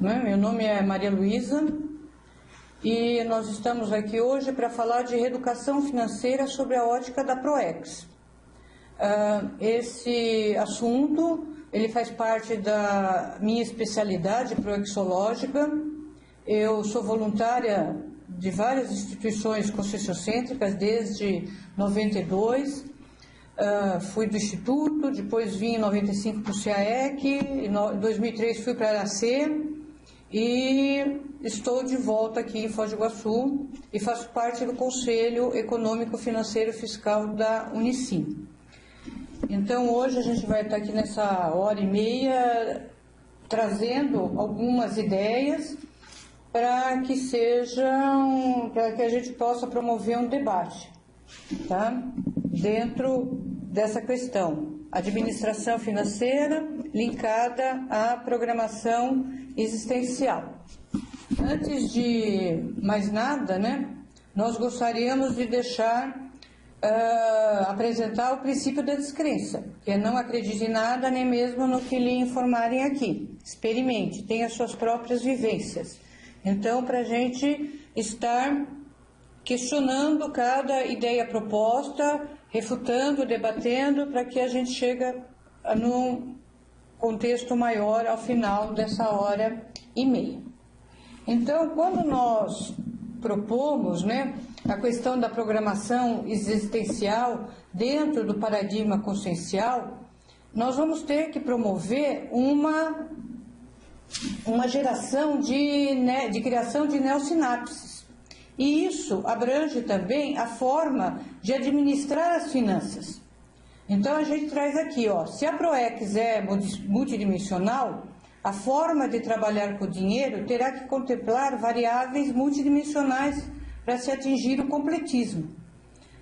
né? Meu nome é Maria Luísa e nós estamos aqui hoje para falar de reeducação financeira sobre a ótica da Proex. Esse assunto ele faz parte da minha especialidade proexológica. Eu sou voluntária de várias instituições conscienciocêntricas desde 92. Fui do Instituto, depois vim em 95 para o CAEC, em 2003 fui para a Aracê e estou de volta aqui em Foz do Iguaçu e faço parte do Conselho Econômico, Financeiro e Fiscal da Unicim. Então hoje a gente vai estar aqui nessa hora e meia trazendo algumas ideias para que a gente possa promover um debate, tá? Dentro dessa questão, administração financeira linkada à programação existencial. Antes de mais nada, né, nós gostaríamos de apresentar o princípio da descrença, que é não acredite em nada, nem mesmo no que lhe informarem aqui. Experimente, tenha suas próprias vivências. Então, para a gente estar questionando cada ideia proposta, refutando, debatendo, para que a gente chegue num contexto maior ao final dessa hora e meia. Então, quando nós propomos, né, a questão da programação existencial dentro do paradigma consciencial, nós vamos ter que promover uma geração de criação de neossinapses. E isso abrange também a forma de administrar as finanças. Então a gente traz aqui, se a Proex é multidimensional, a forma de trabalhar com o dinheiro terá que contemplar variáveis multidimensionais para se atingir o completismo.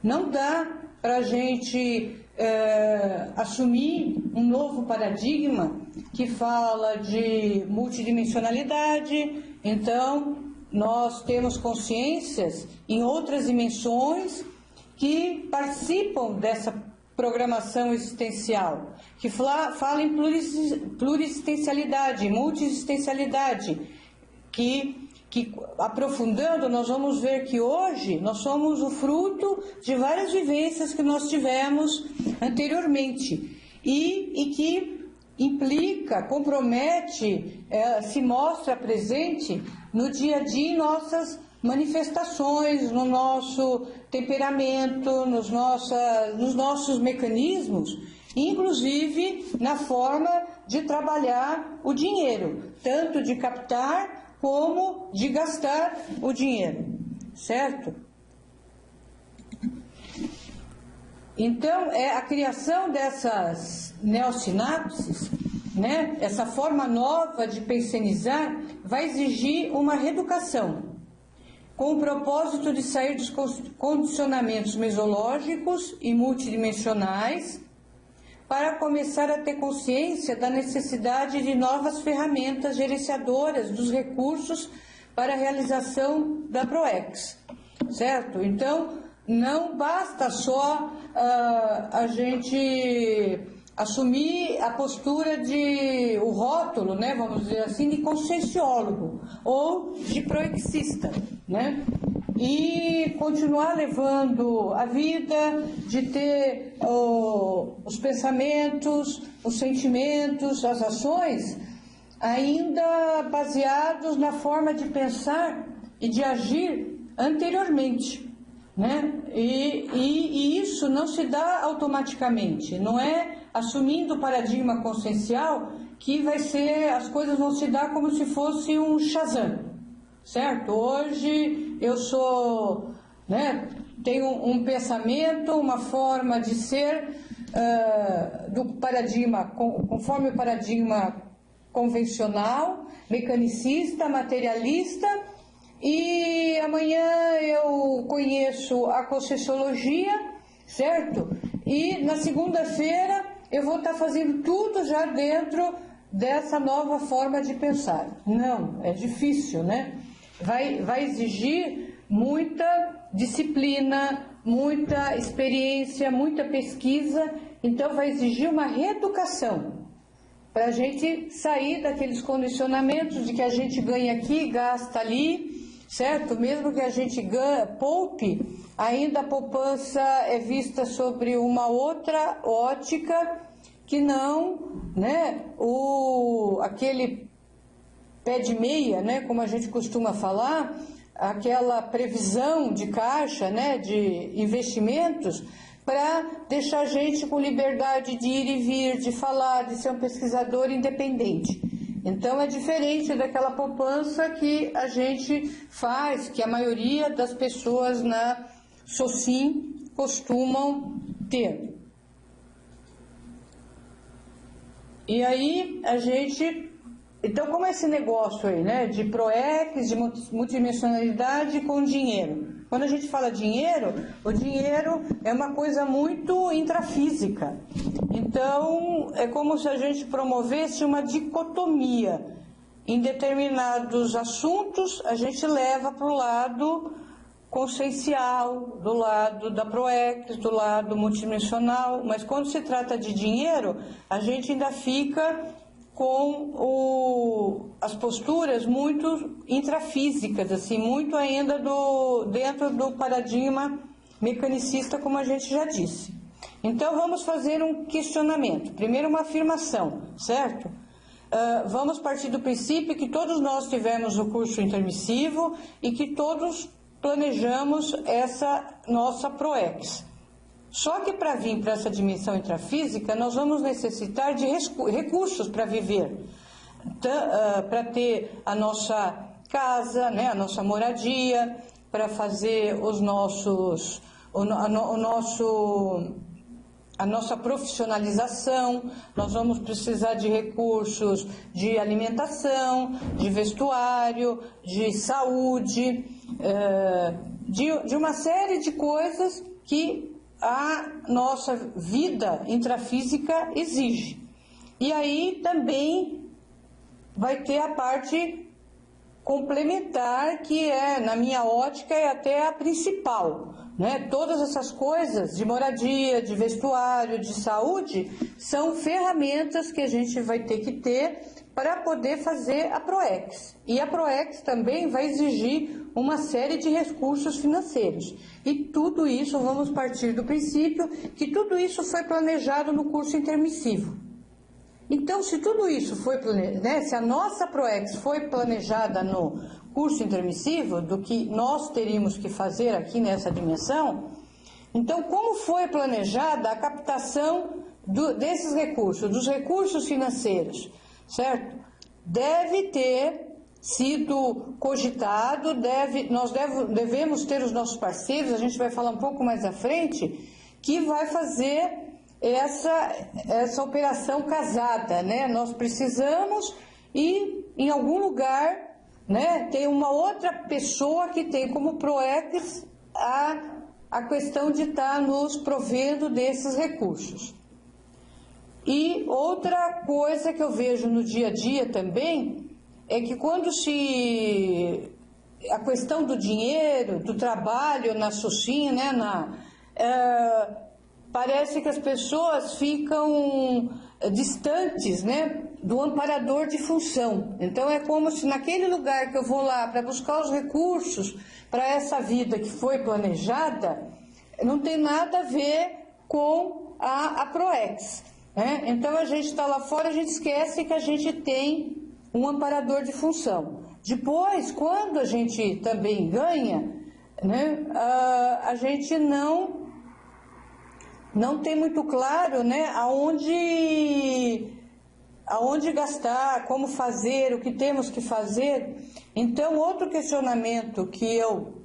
Não dá para a gente assumir um novo paradigma que fala de multidimensionalidade. Então, nós temos consciências em outras dimensões que participam dessa programação existencial, que fala em pluriexistencialidade, multiexistencialidade, que aprofundando, nós vamos ver que hoje nós somos o fruto de várias vivências que nós tivemos anteriormente e que implica, compromete, se mostra presente no dia a dia em nossas manifestações, no nosso temperamento, nos nossos mecanismos, inclusive na forma de trabalhar o dinheiro, tanto de captar como de gastar o dinheiro, certo? Então, a criação dessas neossinapses, né, essa forma nova de pensionizar, vai exigir uma reeducação, com o propósito de sair dos condicionamentos mesológicos e multidimensionais, para começar a ter consciência da necessidade de novas ferramentas gerenciadoras dos recursos para a realização da Proex, certo? Então, não basta só a gente assumir a postura o rótulo, né, vamos dizer assim, de conscienciólogo ou de proexista, né? E continuar levando a vida, de ter os pensamentos, os sentimentos, as ações, ainda baseados na forma de pensar e de agir anteriormente, né? E isso não se dá automaticamente, não é assumindo o paradigma consciencial que as coisas vão se dar como se fosse um Shazam. Certo? Hoje eu sou, né, tenho um pensamento, uma forma de ser do paradigma, conforme o paradigma convencional, mecanicista, materialista, e amanhã eu conheço a Conscienciologia, certo? E na segunda-feira eu vou estar fazendo tudo já dentro dessa nova forma de pensar. Não, é difícil, né? Vai exigir muita disciplina, muita experiência, muita pesquisa, então vai exigir uma reeducação. para a gente sair daqueles condicionamentos de que a gente ganha aqui, gasta ali, certo? Mesmo que a gente poupe, ainda a poupança é vista sobre uma outra ótica que não, né, aquele pé de meia, né, como a gente costuma falar, aquela previsão de caixa, né, de investimentos, para deixar a gente com liberdade de ir e vir, de falar, de ser um pesquisador independente. Então é diferente daquela poupança que a gente faz, que a maioria das pessoas na SOCIM costumam ter. E aí a gente... Então, como é esse negócio aí, né, de PROEX, de multidimensionalidade com dinheiro? Quando a gente fala dinheiro, o dinheiro é uma coisa muito intrafísica. Então, é como se a gente promovesse uma dicotomia. Em determinados assuntos, a gente leva para o lado consciencial, do lado da PROEX, do lado multidimensional, mas quando se trata de dinheiro, a gente ainda fica com as posturas muito intrafísicas, assim, muito ainda dentro do paradigma mecanicista, como a gente já disse. Então, vamos fazer um questionamento. Primeiro, uma afirmação, certo? Vamos partir do princípio que todos nós tivemos o curso intermissivo e que todos planejamos essa nossa PROEX. Só que para vir para essa dimensão intrafísica, nós vamos necessitar de recursos para viver, para ter a nossa casa, né, a nossa moradia, para fazer a nossa profissionalização. Nós vamos precisar de recursos de alimentação, de vestuário, de saúde, de uma série de coisas que a nossa vida intrafísica exige. E aí também vai ter a parte complementar, que é, na minha ótica, é até a principal, né? Todas essas coisas de moradia, de vestuário, de saúde, são ferramentas que a gente vai ter que ter para poder fazer a PROEX. E a PROEX também vai exigir uma série de recursos financeiros. E tudo isso, vamos partir do princípio que tudo isso foi planejado no curso intermissivo. Então, se tudo isso foi planejado, né, se a nossa PROEX foi planejada no curso intermissivo, do que nós teríamos que fazer aqui nessa dimensão, então como foi planejada a captação desses recursos, dos recursos financeiros, certo? Deve ter sido cogitado, nós devemos ter os nossos parceiros, a gente vai falar um pouco mais à frente, que vai fazer essa operação casada, né? Nós precisamos ir em algum lugar, né, tem uma outra pessoa que tem como PROEX a questão de estar nos provendo desses recursos. E outra coisa que eu vejo no dia a dia também é que quando a questão do dinheiro, do trabalho na SOCIM, né, parece que as pessoas ficam distantes, né, do amparador de função. Então é como se naquele lugar que eu vou lá para buscar os recursos para essa vida que foi planejada, não tem nada a ver com a PROEX, né? Então a gente está lá fora, a gente esquece que a gente tem um amparador de função. Depois, quando a gente também ganha, né, a gente não tem muito claro, né, aonde gastar, como fazer, o que temos que fazer. Então, outro questionamento que eu,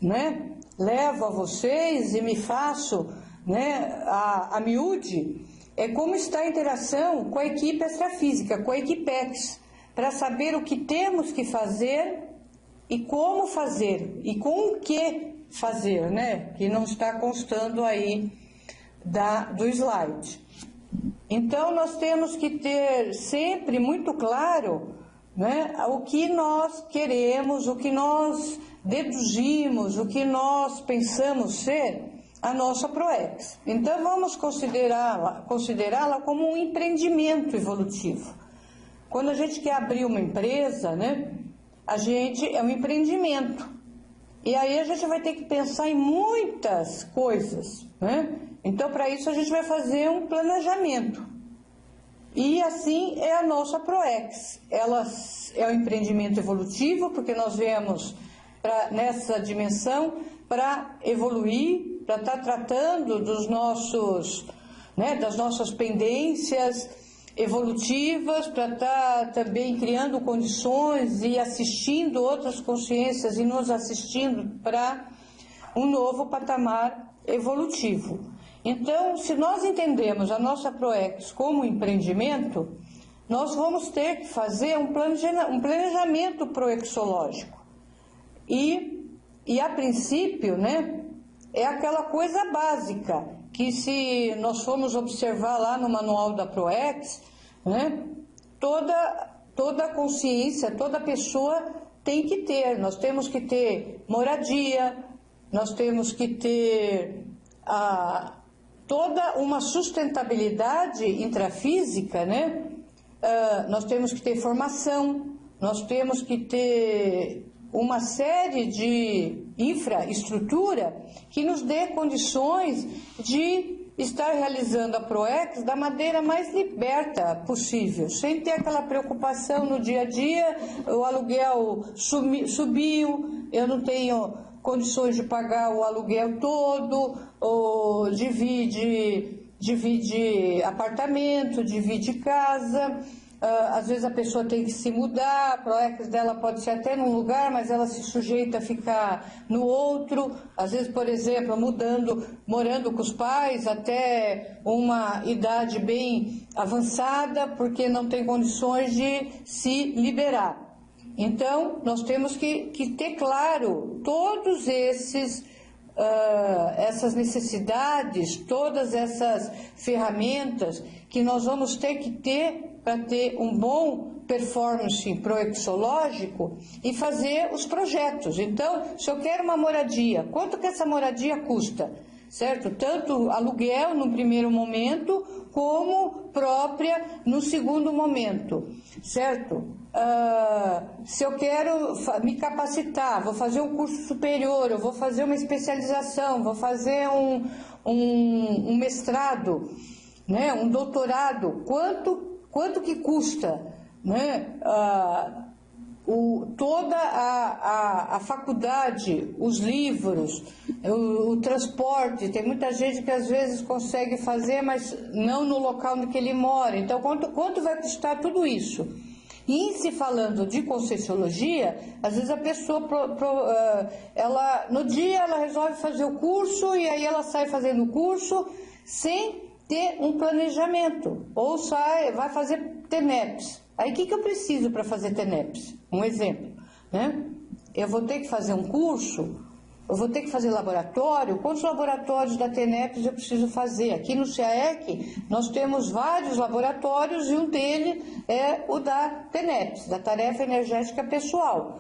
né, levo a vocês e me faço, né, a miúde, é como está a interação com a equipe extrafísica, com a Equipex, para saber o que temos que fazer e como fazer, e com o que fazer, né, que não está constando aí do slide. Então, nós temos que ter sempre muito claro, né, o que nós queremos, o que nós deduzimos, o que nós pensamos ser, a nossa PROEX. Então, vamos considerá-la como um empreendimento evolutivo. Quando a gente quer abrir uma empresa, né, é um empreendimento. E aí a gente vai ter que pensar em muitas coisas, né? Então, para isso, a gente vai fazer um planejamento. E assim é a nossa PROEX. Ela é um empreendimento evolutivo, porque nós viemos nessa dimensão para evoluir, para estar tratando dos nossos, né, das nossas pendências evolutivas, para estar também criando condições e assistindo outras consciências e nos assistindo para um novo patamar evolutivo. Então, se nós entendemos a nossa PROEX como empreendimento, nós vamos ter que fazer um planejamento proexológico. E a princípio, né, é aquela coisa básica, que se nós formos observar lá no manual da PROEX, né, toda consciência, toda pessoa tem que ter. Nós temos que ter moradia, nós temos que ter toda uma sustentabilidade intrafísica, né? Nós temos que ter formação, nós temos que ter uma série de infraestrutura que nos dê condições de estar realizando a PROEX da maneira mais liberta possível, sem ter aquela preocupação no dia a dia, o aluguel subiu, eu não tenho condições de pagar o aluguel todo, ou divide apartamento, divide casa. Às vezes a pessoa tem que se mudar, a PROEX dela pode ser até num lugar, mas ela se sujeita a ficar no outro. Às vezes, por exemplo, morando com os pais até uma idade bem avançada, porque não tem condições de se liberar. Então, nós temos que ter claro todos essas necessidades, todas essas ferramentas que nós vamos ter que ter para ter um bom performance proexológico e fazer os projetos. Então, se eu quero uma moradia, quanto que essa moradia custa? Certo? Tanto aluguel no primeiro momento, como própria no segundo momento, certo? Se eu quero me capacitar, vou fazer um curso superior, eu vou fazer uma especialização, vou fazer um mestrado, né, um doutorado, quanto que custa, né, toda a faculdade, os livros, o transporte. Tem muita gente que às vezes consegue fazer, mas não no local onde ele mora. Então, quanto vai custar tudo isso? E se falando de Conscienciologia, às vezes a pessoa, no dia ela resolve fazer o curso e aí ela sai fazendo o curso sem ter um planejamento, ou vai fazer TENEPS. Aí o que eu preciso para fazer TENEPS? Um exemplo, né? Eu vou ter que fazer um curso, eu vou ter que fazer laboratório. Quantos laboratórios da TENEPS eu preciso fazer? Aqui no CAEC nós temos vários laboratórios e um deles é o da TENEPS, da Tarefa Energética Pessoal.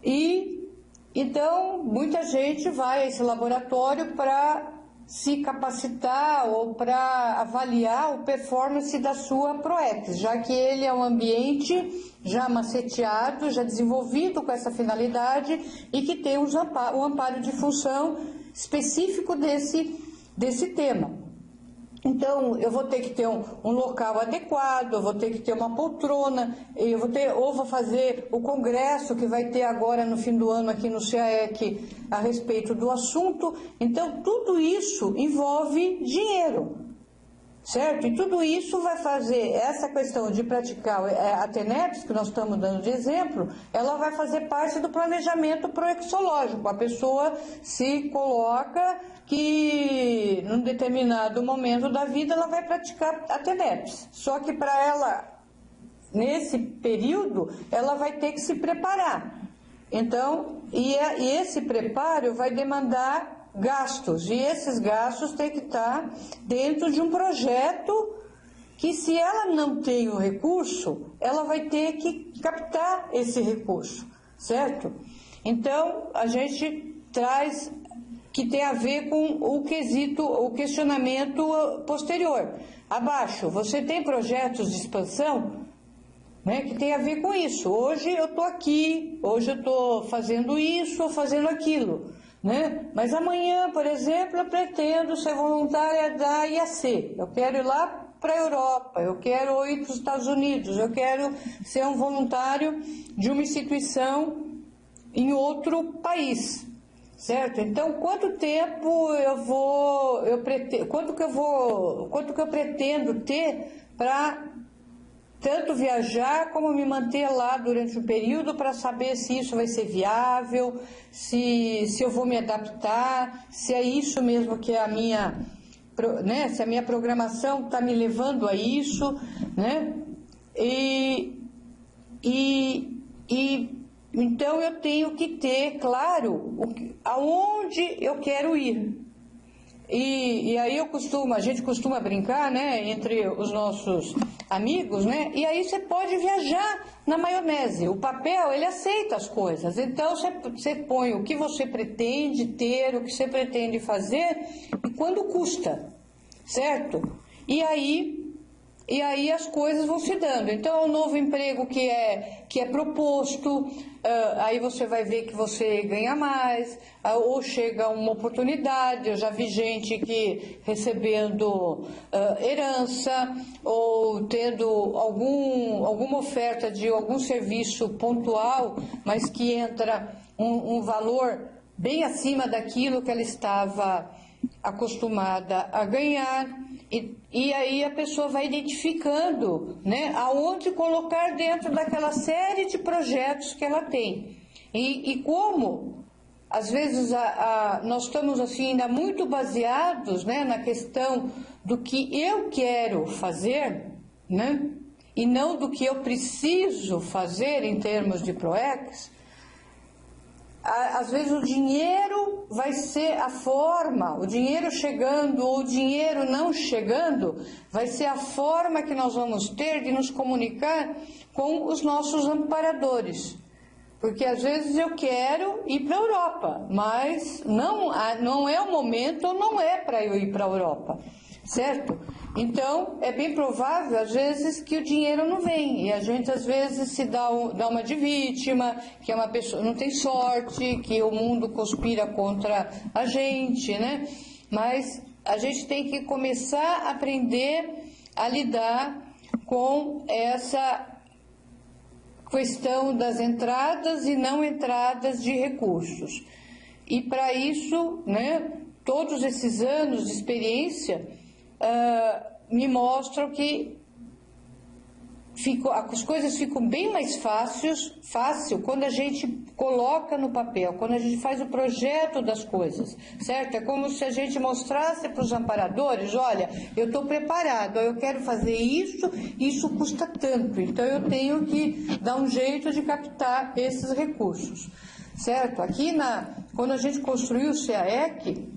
E então muita gente vai a esse laboratório para se capacitar ou para avaliar o performance da sua PROEX, já que ele é um ambiente já maceteado, já desenvolvido com essa finalidade e que tem um amparo de função específico desse tema. Então, eu vou ter que ter um local adequado, eu vou ter que ter uma poltrona, vou fazer o congresso que vai ter agora no fim do ano aqui no CAEC a respeito do assunto. Então, tudo isso envolve dinheiro, certo? E tudo isso vai fazer, essa questão de praticar a TENEPS, que nós estamos dando de exemplo, ela vai fazer parte do planejamento proexológico. A pessoa se coloca que num determinado momento da vida ela vai praticar a TENEPS. Só que para ela, nesse período, ela vai ter que se preparar. Então, e esse preparo vai demandar gastos, e esses gastos têm que estar dentro de um projeto que, se ela não tem o recurso, ela vai ter que captar esse recurso, certo? Então, a gente traz que tem a ver com o questionamento posterior. Abaixo, você tem projetos de expansão, né, que tem a ver com isso. Hoje eu estou aqui, hoje eu estou fazendo isso ou fazendo aquilo, né? Mas amanhã, por exemplo, eu pretendo ser voluntária da IAC. Eu quero ir lá para a Europa, eu quero ir para os Estados Unidos, eu quero ser um voluntário de uma instituição em outro país, certo? Então, quanto tempo quanto que eu pretendo ter para tanto viajar como me manter lá durante um período para saber se isso vai ser viável, se eu vou me adaptar, se é isso mesmo que é a minha, né, se a minha programação está me levando a isso, né? Então eu tenho que ter claro aonde eu quero ir. E aí a gente costuma brincar, né, entre os nossos amigos, né, e aí você pode viajar na maionese. O papel, ele aceita as coisas, então você põe o que você pretende ter, o que você pretende fazer e quando custa, certo? E aí as coisas vão se dando. Então, o novo emprego que é proposto, aí você vai ver que você ganha mais, ou chega uma oportunidade. Eu já vi gente que recebendo herança, ou tendo alguma oferta de algum serviço pontual, mas que entra um valor bem acima daquilo que ela estava acostumada a ganhar. E aí a pessoa vai identificando, né, aonde colocar dentro daquela série de projetos que ela tem. E como, às vezes, nós estamos assim, ainda muito baseados, né, na questão do que eu quero fazer, né, e não do que eu preciso fazer em termos de PROEX. Às vezes o dinheiro vai ser a forma, o dinheiro chegando ou o dinheiro não chegando, vai ser a forma que nós vamos ter de nos comunicar com os nossos amparadores. Porque às vezes eu quero ir para a Europa, mas não é o momento ou não é para eu ir para a Europa, certo? Então, é bem provável, às vezes, que o dinheiro não vem. E a gente, às vezes, se dá uma de vítima, que é uma pessoa não tem sorte, que o mundo conspira contra a gente, né? Mas a gente tem que começar a aprender a lidar com essa questão das entradas e não entradas de recursos. E, para isso, né, todos esses anos de experiência me mostram que as coisas ficam bem mais fácil quando a gente coloca no papel, quando a gente faz o projeto das coisas, certo? É como se a gente mostrasse para os amparadores: olha, eu estou preparado, eu quero fazer isso custa tanto, então eu tenho que dar um jeito de captar esses recursos, certo? Aqui, quando a gente construiu o CAEC,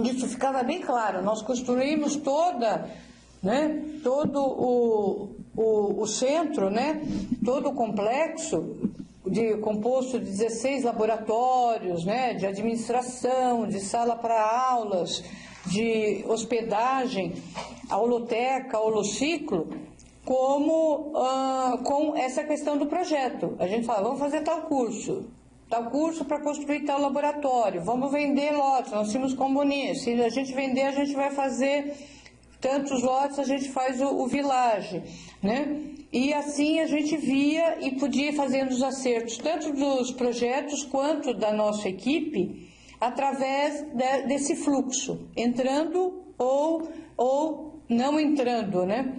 isso ficava bem claro. Nós construímos todo o centro, né, todo o complexo composto de 16 laboratórios, né, de administração, de sala para aulas, de hospedagem, holoteca, holociclo, com essa questão do projeto. A gente fala: vamos fazer tal curso para construir tal laboratório, vamos vender lotes, nós tínhamos compromisso, se a gente vender, a gente vai fazer tantos lotes, a gente faz o village, né? E assim a gente via e podia ir fazendo os acertos, tanto dos projetos quanto da nossa equipe, através desse fluxo, entrando ou não entrando, né?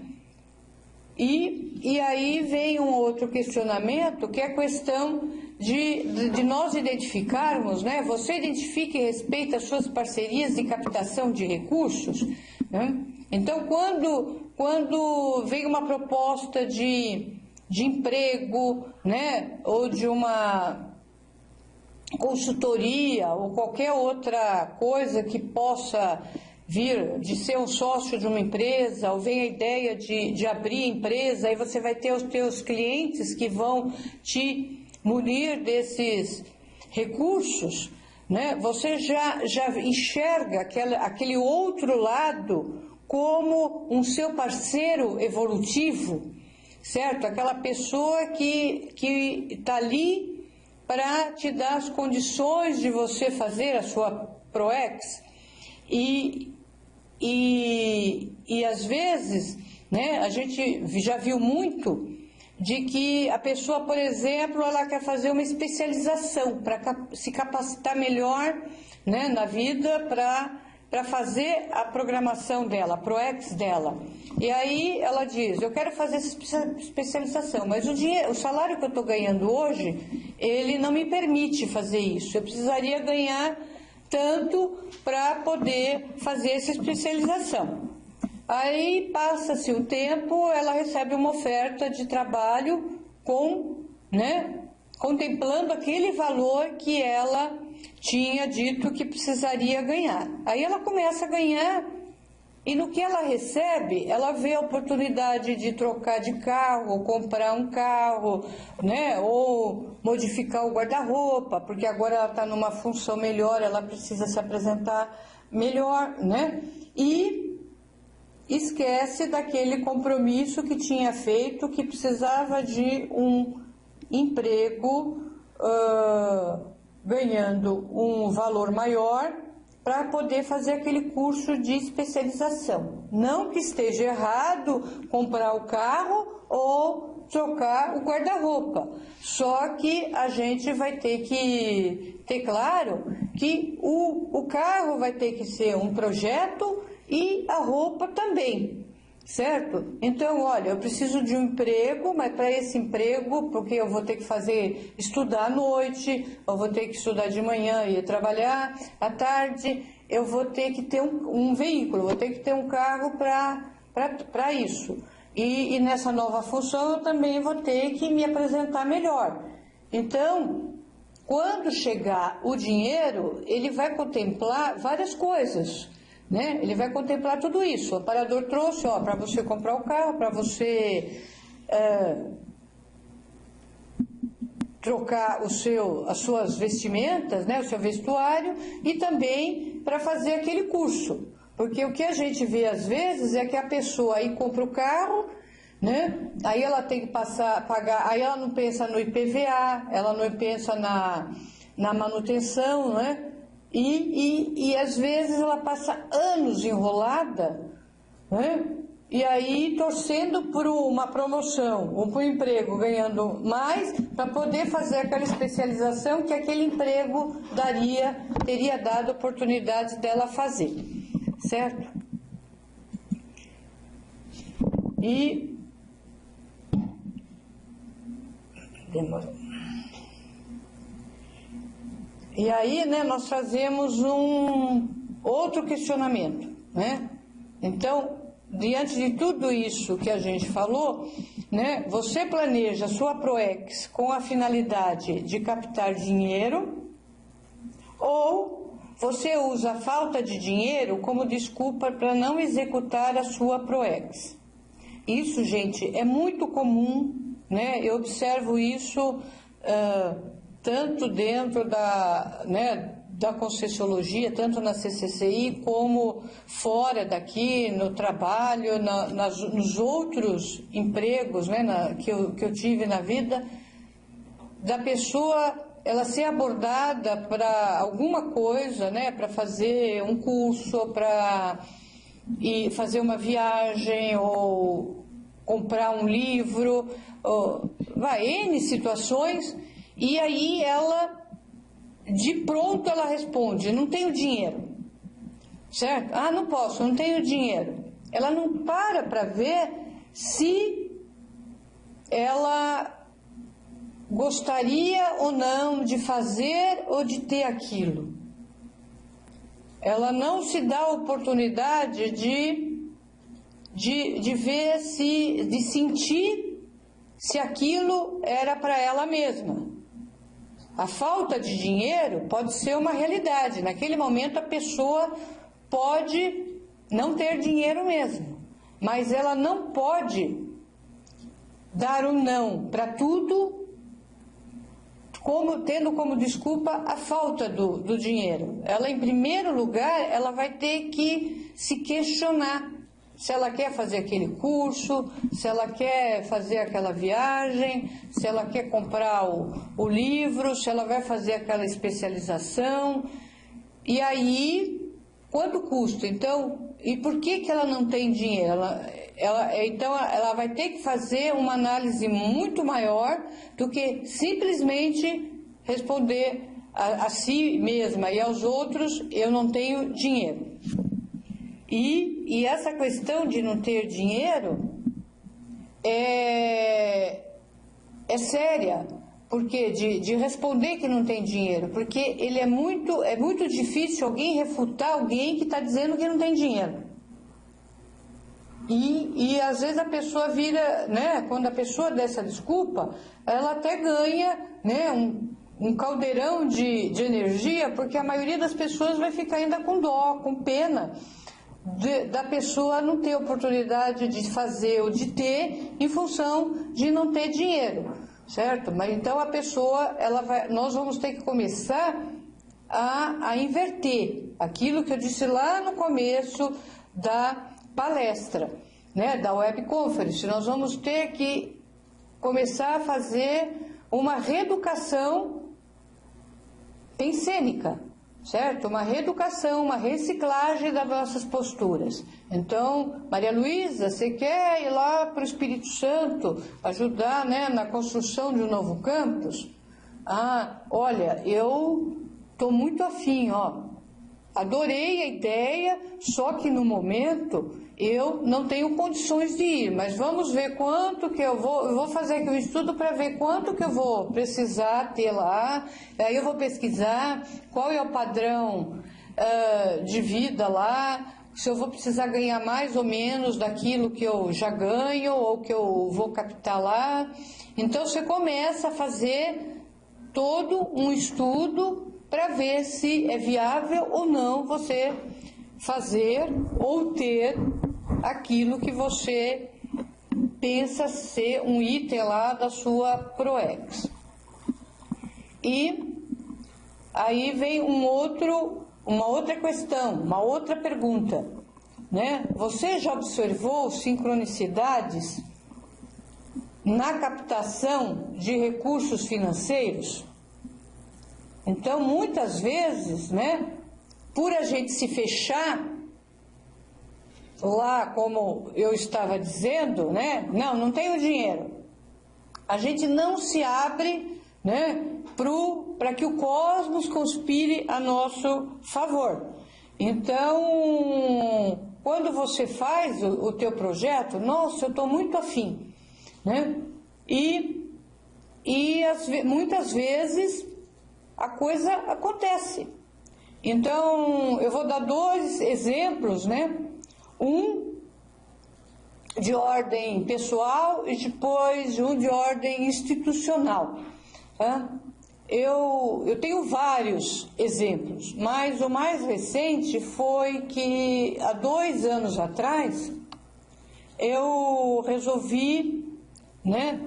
E aí vem um outro questionamento, que é a questão de nós identificarmos, né? Você identifica e respeita as suas parcerias de captação de recursos, né? Então, quando vem uma proposta de emprego, né, ou de uma consultoria, ou qualquer outra coisa que possa vir de ser um sócio de uma empresa, ou vem a ideia de abrir empresa, aí você vai ter os teus clientes que vão te munir desses recursos, né? Você já enxerga aquele outro lado como um seu parceiro evolutivo, certo? Aquela pessoa que está ali para te dar as condições de você fazer a sua ProEx. E às vezes, né, a gente já viu muito de que a pessoa, por exemplo, ela quer fazer uma especialização para se capacitar melhor, né, na vida, para fazer a programação dela, a ProEx dela. E aí ela diz, eu quero fazer essa especialização, mas o salário que eu estou ganhando hoje, ele não me permite fazer isso. Eu precisaria ganhar tanto para poder fazer essa especialização. Aí passa-se um tempo, ela recebe uma oferta de trabalho contemplando aquele valor que ela tinha dito que precisaria ganhar. Aí ela começa a ganhar e no que ela recebe, ela vê a oportunidade de trocar de carro, ou comprar um carro, né, ou modificar o guarda-roupa, porque agora ela está numa função melhor, ela precisa se apresentar melhor, né? E esquece daquele compromisso que tinha feito, que precisava de um emprego ganhando um valor maior para poder fazer aquele curso de especialização. Não que esteja errado comprar o carro ou trocar o guarda-roupa, só que a gente vai ter que ter claro que o carro vai ter que ser um projeto e a roupa também, certo? Então, olha, eu preciso de um emprego, mas para esse emprego, porque eu vou ter que estudar à noite, eu vou ter que estudar de manhã e trabalhar à tarde, eu vou ter que ter um veículo, vou ter que ter um carro para isso. E nessa nova função eu também vou ter que me apresentar melhor. Então, quando chegar o dinheiro, ele vai contemplar várias coisas, né? Ele vai contemplar tudo isso. O aparador trouxe, para você comprar o carro, para você trocar as suas vestimentas, né? O seu vestuário, e também para fazer aquele curso. Porque o que a gente vê às vezes é que a pessoa aí compra o carro, né? Aí ela tem que pagar, aí ela não pensa no IPVA, ela não pensa na manutenção, né? E às vezes ela passa anos enrolada, né? E aí torcendo por uma promoção ou por um emprego ganhando mais para poder fazer aquela especialização que aquele emprego teria dado oportunidade dela fazer, certo? E aí, né, nós fazemos um outro questionamento, né? Então, diante de tudo isso que a gente falou, né, você planeja a sua ProEx com a finalidade de captar dinheiro ou você usa a falta de dinheiro como desculpa para não executar a sua ProEx? Isso, gente, é muito comum, né? Eu observo isso tanto dentro da Conscienciologia, tanto na CCCI, como fora daqui, no trabalho, nos outros empregos, né, que eu tive na vida, da pessoa ela ser abordada para alguma coisa, né, para fazer um curso, para ir fazer uma viagem, ou comprar um livro, N situações, e aí ela, de pronto, ela responde, não tenho dinheiro, certo? Ah, não posso, não tenho dinheiro. Ela não para ver se ela gostaria ou não de fazer ou de ter aquilo. Ela não se dá a oportunidade de ver de sentir se aquilo era para ela mesma. A falta de dinheiro pode ser uma realidade. Naquele momento a pessoa pode não ter dinheiro mesmo, mas ela não pode dar um não para tudo tendo como desculpa a falta do dinheiro. Ela, em primeiro lugar, ela vai ter que se questionar se ela quer fazer aquele curso, se ela quer fazer aquela viagem, se ela quer comprar o livro, se ela vai fazer aquela especialização. E aí, quanto custa? Então, e por que ela não tem dinheiro? Então, ela vai ter que fazer uma análise muito maior do que simplesmente responder a si mesma e aos outros: eu não tenho dinheiro. E essa questão de não ter dinheiro é séria, porque de responder que não tem dinheiro, porque é muito difícil alguém refutar alguém que está dizendo que não tem dinheiro. E às vezes a pessoa vira, né, quando a pessoa dá essa desculpa, ela até ganha, né, um caldeirão de energia, porque a maioria das pessoas vai ficar ainda com dó, com pena da pessoa não ter oportunidade de fazer ou de ter em função de não ter dinheiro, certo? Mas então a pessoa, nós vamos ter que começar a inverter aquilo que eu disse lá no começo da palestra, né, da webconference. Nós vamos ter que começar a fazer uma reeducação pensênica, certo? Uma reeducação, uma reciclagem das nossas posturas. Então, Maria Luísa, você quer ir lá para o Espírito Santo ajudar, né, na construção de um novo campus? Ah, olha, eu estou muito afim, adorei a ideia, só que no momento eu não tenho condições de ir, mas vamos ver quanto que eu vou fazer aqui um estudo para ver quanto que eu vou precisar ter lá, aí eu vou pesquisar qual é o padrão de vida lá, se eu vou precisar ganhar mais ou menos daquilo que eu já ganho ou que eu vou captar lá. Então você começa a fazer todo um estudo para ver se é viável ou não você fazer ou ter aquilo que você pensa ser um item lá da sua PROEX. E aí vem uma outra questão, uma outra pergunta, né? Você já observou sincronicidades na captação de recursos financeiros? Então, muitas vezes, né, por a gente se fechar lá, como eu estava dizendo, né, não tenho dinheiro, a gente não se abre, né, para que o cosmos conspire a nosso favor. Então, quando você faz o teu projeto, nossa, eu estou muito afim, né, e muitas vezes a coisa acontece. Então, eu vou dar 2 exemplos, né? Um de ordem pessoal e depois um de ordem institucional. Tá? Eu tenho vários exemplos, mas o mais recente foi que há 2 anos atrás eu resolvi, né,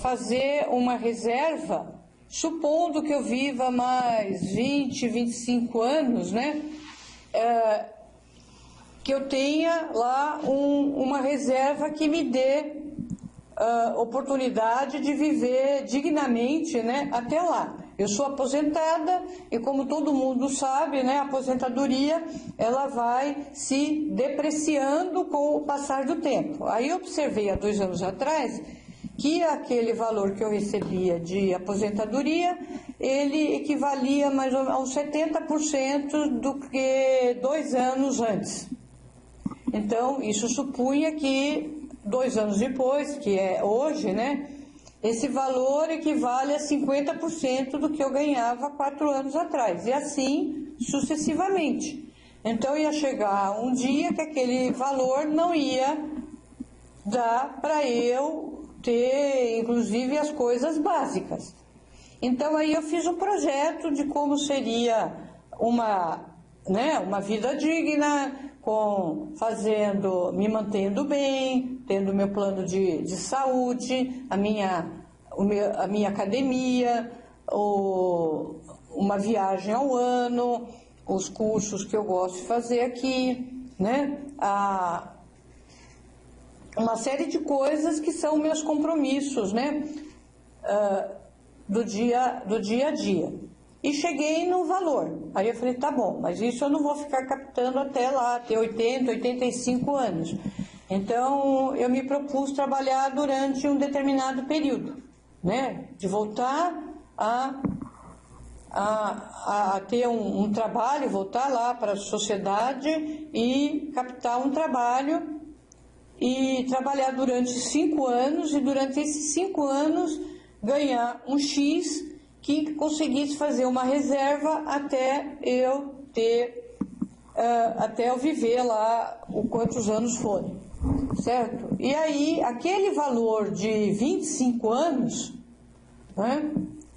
fazer uma reserva. Supondo que eu viva mais 20, 25 anos, né, que eu tenha lá uma reserva que me dê oportunidade de viver dignamente, né, até lá. Eu sou aposentada e, como todo mundo sabe, né, a aposentadoria ela vai se depreciando com o passar do tempo. Aí eu observei há 2 anos atrás que aquele valor que eu recebia de aposentadoria, ele equivalia mais ou menos a uns 70% do que 2 anos antes. Então, isso supunha que 2 anos depois, que é hoje, né, esse valor equivale a 50% do que eu ganhava 4 anos atrás, e assim sucessivamente. Então, ia chegar um dia que aquele valor não ia dar para eu ter, inclusive, as coisas básicas. Então, aí eu fiz um projeto de como seria uma vida digna, me mantendo bem, tendo meu plano de saúde, a minha academia, uma viagem ao ano, os cursos que eu gosto de fazer aqui, né? Uma série de coisas que são meus compromissos, né? Do dia a dia. E cheguei no valor. Aí eu falei, tá bom, mas isso eu não vou ficar captando até lá, ter 80, 85 anos. Então, eu me propus trabalhar durante um determinado período, né? De voltar a ter um trabalho, voltar lá para a sociedade e captar um trabalho e trabalhar durante 5 anos e durante esses 5 anos ganhar um X que conseguisse fazer uma reserva até eu viver lá o quantos anos forem, certo? E aí, aquele valor de 25 anos, né,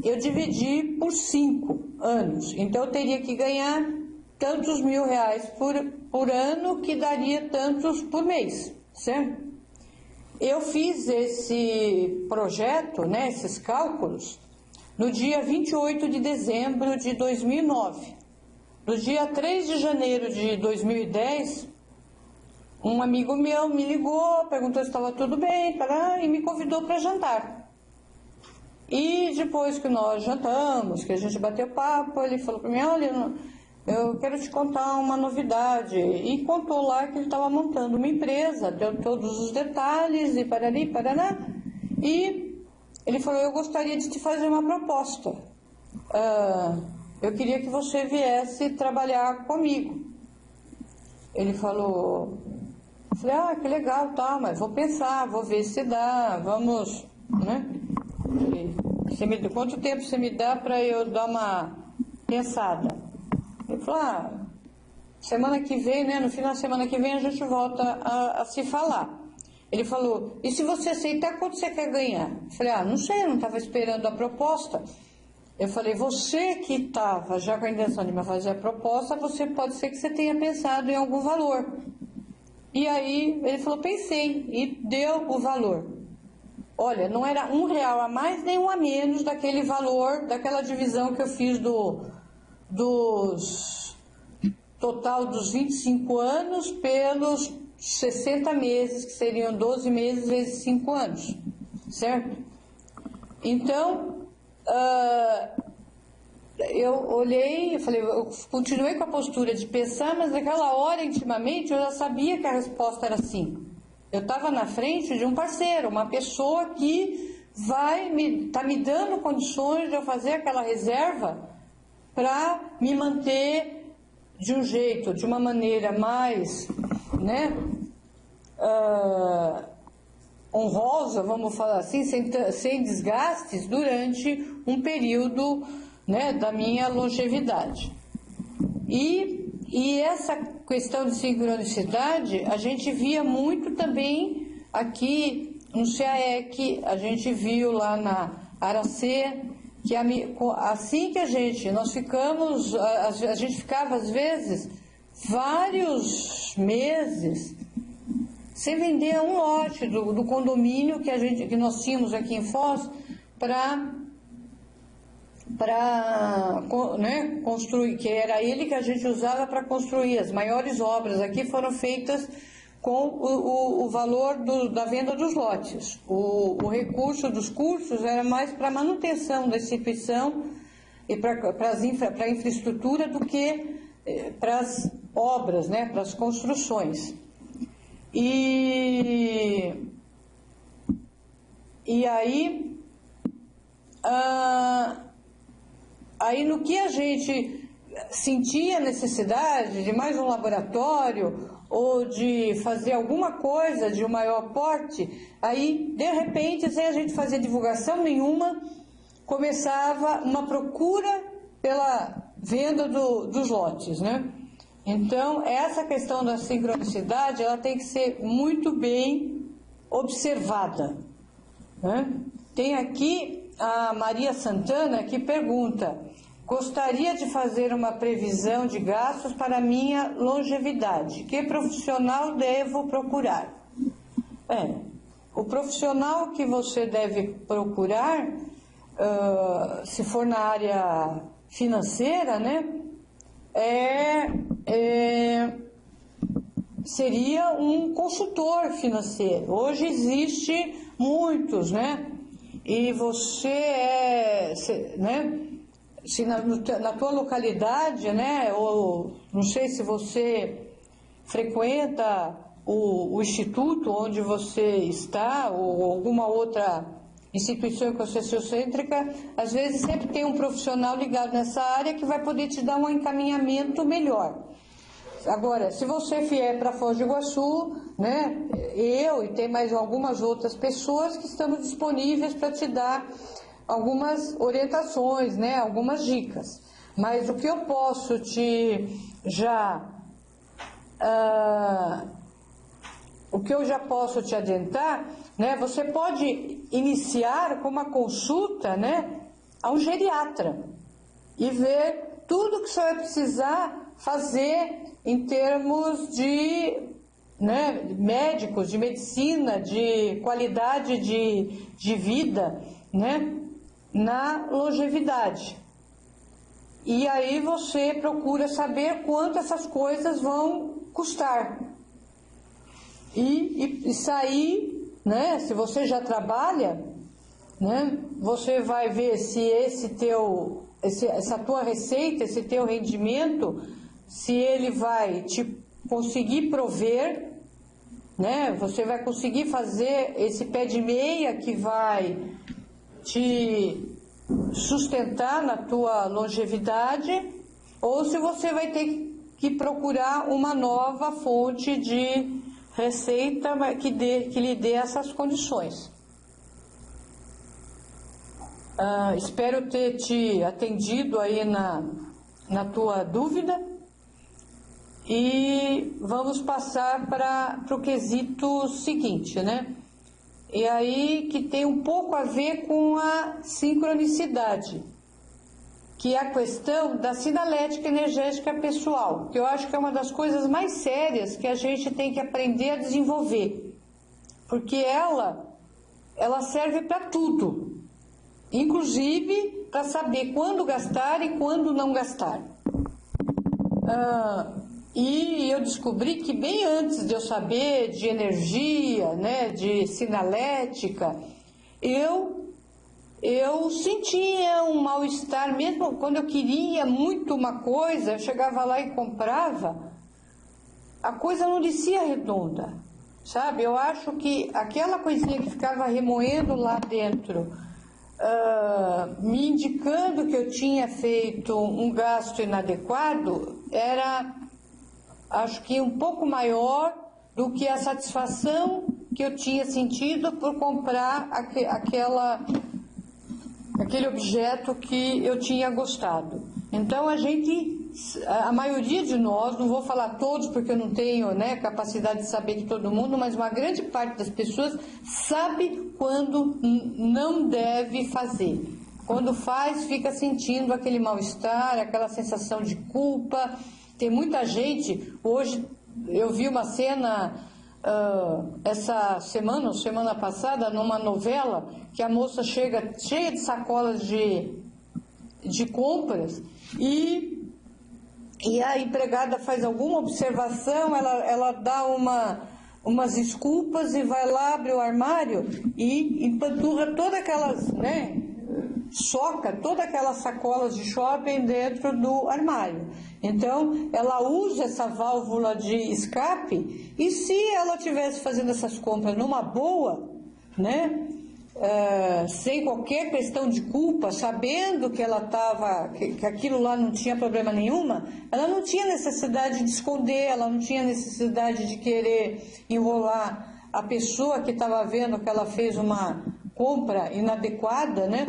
eu dividi por 5 anos. Então, eu teria que ganhar tantos R$1.000 por ano, que daria tantos por mês, certo? Eu fiz esse projeto, né, esses cálculos, no dia 28 de dezembro de 2009. No dia 3 de janeiro de 2010, um amigo meu me ligou, perguntou se estava tudo bem, e me convidou para jantar. E depois que nós jantamos, que a gente bateu papo, ele falou para mim, olha, eu quero te contar uma novidade. E contou lá que ele estava montando uma empresa, deu todos os detalhes e parari, paraná. E ele falou, eu gostaria de te fazer uma proposta. Eu queria que você viesse trabalhar comigo. Ele falou, eu falei, que legal, tá, mas vou pensar, vou ver se dá, vamos, né? Quanto tempo você me dá para eu dar uma pensada? Ele falou, semana que vem, né, no final da semana que vem a gente volta a se falar. Ele falou, e se você aceitar, quanto você quer ganhar? Eu falei, não sei, eu não estava esperando a proposta. Eu falei, você que estava já com a intenção de me fazer a proposta, pode ser que você tenha pensado em algum valor. E aí ele falou, pensei, e deu o valor. Olha, não era R$1 a mais nem um a menos daquele valor, daquela divisão que eu fiz total dos 25 anos pelos 60 meses, que seriam 12 meses vezes 5 anos, certo? Então, eu olhei, eu continuei com a postura de pensar, mas naquela hora, intimamente, eu já sabia que a resposta era sim. Eu estava na frente de um parceiro, uma pessoa que está me dando condições de eu fazer aquela reserva para me manter de um jeito, de uma maneira mais, né, honrosa, vamos falar assim, sem desgastes, durante um período, né, da minha longevidade. E essa questão de sincronicidade, a gente via muito também aqui no CAEC, a gente viu lá na Aracê, que assim que a gente ficava às vezes vários meses sem vender um lote do condomínio que nós tínhamos aqui em Foz para né, construir, que era ele que a gente usava para construir. As maiores obras aqui foram feitas com o valor da venda dos lotes. O recurso dos cursos era mais para a manutenção da instituição e para a infraestrutura do que para as obras, né, para as construções. E aí, no que a gente sentia necessidade de mais um laboratório ou de fazer alguma coisa de um maior porte, aí, de repente, sem a gente fazer divulgação nenhuma, começava uma procura pela venda dos lotes, né? Então, essa questão da sincronicidade, ela tem que ser muito bem observada, né? Tem aqui a Maria Santana que pergunta, gostaria de fazer uma previsão de gastos para minha longevidade. Que profissional devo procurar? o profissional que você deve procurar, se for na área financeira, né, seria um consultor financeiro. Hoje existe muitos, né? E você né? Se na tua localidade, né? Ou não sei se você frequenta o instituto onde você está ou alguma outra instituição ecosociocêntrica, às vezes sempre tem um profissional ligado nessa área que vai poder te dar um encaminhamento melhor. Agora, se você vier para Foz do Iguaçu, né, eu e tem mais algumas outras pessoas que estamos disponíveis para te dar algumas orientações, né, algumas dicas. Mas o que eu posso o que eu já posso te adiantar, né, você pode iniciar com uma consulta, né, a um geriatra e ver tudo que você vai precisar fazer em termos de, né, médicos, de medicina, de qualidade de vida, né, na longevidade. E aí você procura saber quanto essas coisas vão custar. E sair, né, se você já trabalha, né, você vai ver se essa tua receita, esse teu rendimento, se ele vai te conseguir prover, né, você vai conseguir fazer esse pé de meia que vai te sustentar na tua longevidade, ou se você vai ter que procurar uma nova fonte de receita que lhe dê essas condições. Espero ter te atendido aí na tua dúvida e vamos passar para o quesito seguinte, né? E aí que tem um pouco a ver com a sincronicidade, que é a questão da sinalética energética pessoal, que eu acho que é uma das coisas mais sérias que a gente tem que aprender a desenvolver, porque ela serve para tudo, inclusive para saber quando gastar e quando não gastar. E eu descobri que bem antes de eu saber de energia, né, de sinalética, eu sentia um mal-estar, mesmo quando eu queria muito uma coisa, eu chegava lá e comprava, a coisa não descia redonda, sabe? Eu acho que aquela coisinha que ficava remoendo lá dentro, me indicando que eu tinha feito um gasto inadequado, era, acho que um pouco maior do que a satisfação que eu tinha sentido por comprar aquele objeto que eu tinha gostado. Então a maioria de nós, não vou falar todos porque eu não tenho, né, capacidade de saber de todo mundo, mas uma grande parte das pessoas sabe quando não deve fazer. Quando faz, fica sentindo aquele mal-estar, aquela sensação de culpa. Tem muita gente, hoje eu vi uma cena essa semana ou semana passada, numa novela, que a moça chega cheia de sacolas de compras e a empregada faz alguma observação, ela dá umas desculpas e vai lá, abre o armário e empanturra todas aquelas, né, soca todas aquelas sacolas de shopping dentro do armário. Então, ela usa essa válvula de escape e se ela estivesse fazendo essas compras numa boa, né, sem qualquer questão de culpa, sabendo que que aquilo lá não tinha problema nenhuma, ela não tinha necessidade de esconder, ela não tinha necessidade de querer enrolar a pessoa que estava vendo que ela fez uma compra inadequada, né?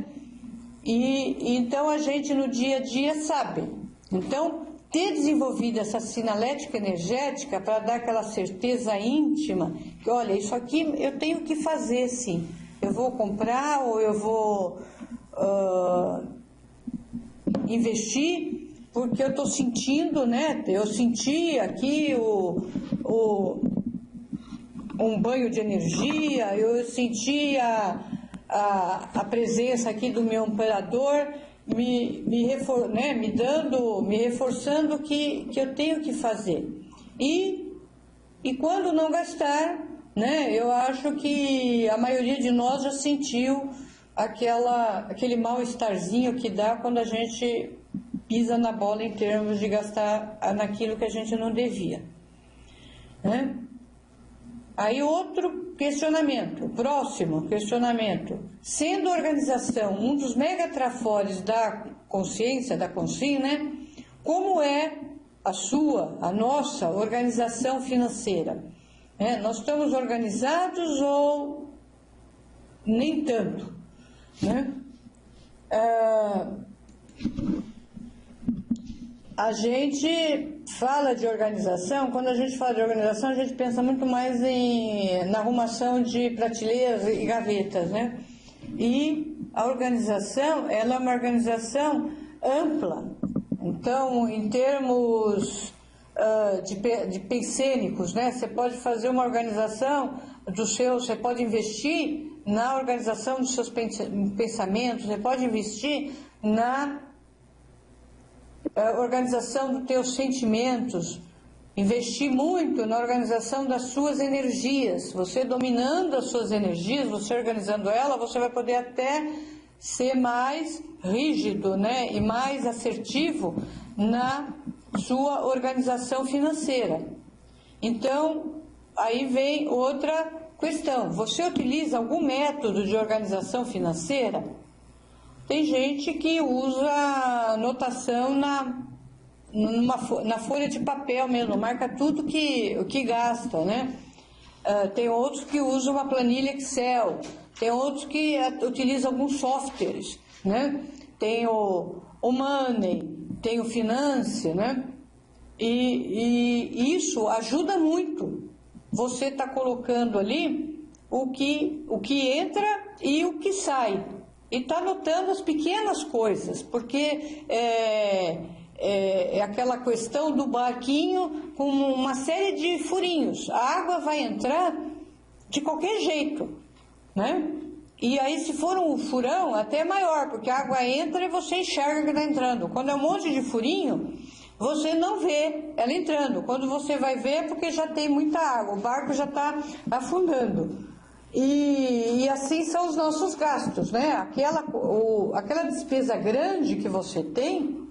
E então a gente no dia a dia sabe. Então, ter desenvolvido essa sinalética energética para dar aquela certeza íntima que, olha, isso aqui eu tenho que fazer sim. Eu vou comprar ou eu vou investir porque eu estou sentindo, né? Eu senti aqui um banho de energia, eu senti a presença aqui do meu amparador me reforçando que eu tenho que fazer. E quando não gastar, né, eu acho que a maioria de nós já sentiu aquele mal-estarzinho que dá quando a gente pisa na bola em termos de gastar naquilo que a gente não devia, né? Aí outro questionamento, próximo questionamento. Sendo a organização um dos megatrafores da consciência, da consciência, né? Como é a nossa organização financeira? Nós estamos organizados ou nem tanto, né? A gente fala de organização, quando a gente fala de organização, a gente pensa muito mais na arrumação de prateleiras e gavetas, né? E a organização, ela é uma organização ampla. Então, em termos de pensênicos, né? Você pode fazer uma organização você pode investir na organização dos seus pensamentos, você pode investir na organização dos teus sentimentos, investir muito na organização das suas energias. Você dominando as suas energias, você organizando ela, você vai poder até ser mais rígido, né, e mais assertivo na sua organização financeira. Então, aí vem outra questão. Você utiliza algum método de organização financeira? Tem gente que usa anotação na folha de papel mesmo, marca tudo o que gasta, né? Tem outros que usam uma planilha Excel, tem outros que utilizam alguns softwares, né? Tem o Money, tem o Finance, né? E isso ajuda muito. Você está colocando ali o que entra e o que sai. E está notando as pequenas coisas, porque é aquela questão do barquinho com uma série de furinhos. A água vai entrar de qualquer jeito, né? E aí, se for um furão, até é maior, porque a água entra e você enxerga que está entrando. Quando é um monte de furinho, você não vê ela entrando. Quando você vai ver, é porque já tem muita água, o barco já está afundando. E assim são os nossos gastos, né? Aquela despesa grande que você tem,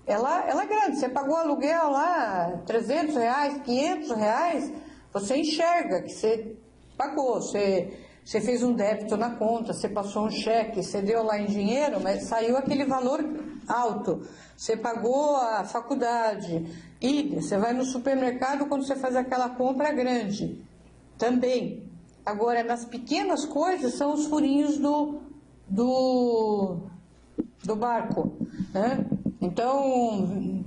ela é grande. Você pagou aluguel lá, R$300, R$500, você enxerga que você pagou, você fez um débito na conta, você passou um cheque, você deu lá em dinheiro, mas saiu aquele valor alto. Você pagou a faculdade, você vai no supermercado quando você faz aquela compra grande, também. Agora, nas pequenas coisas, são os furinhos do barco, né? Então,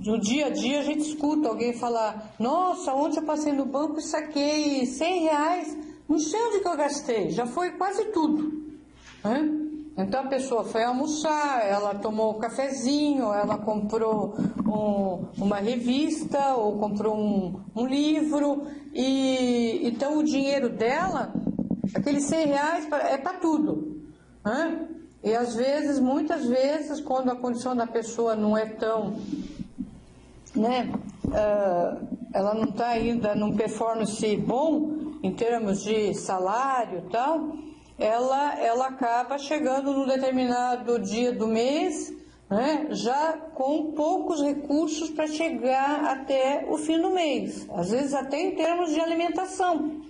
no dia a dia, a gente escuta alguém falar: nossa, ontem eu passei no banco e saquei R$100, não sei onde que eu gastei, já foi quase tudo, né? Então, a pessoa foi almoçar, ela tomou um cafezinho, ela comprou uma revista ou comprou um livro, e então o dinheiro dela, aqueles R$100 é para tudo, né? E às vezes, muitas vezes, quando a condição da pessoa não é tão, né, ela não está ainda num performance bom em termos de salário e tal, ela acaba chegando num determinado dia do mês, né, já com poucos recursos para chegar até o fim do mês, às vezes até em termos de alimentação.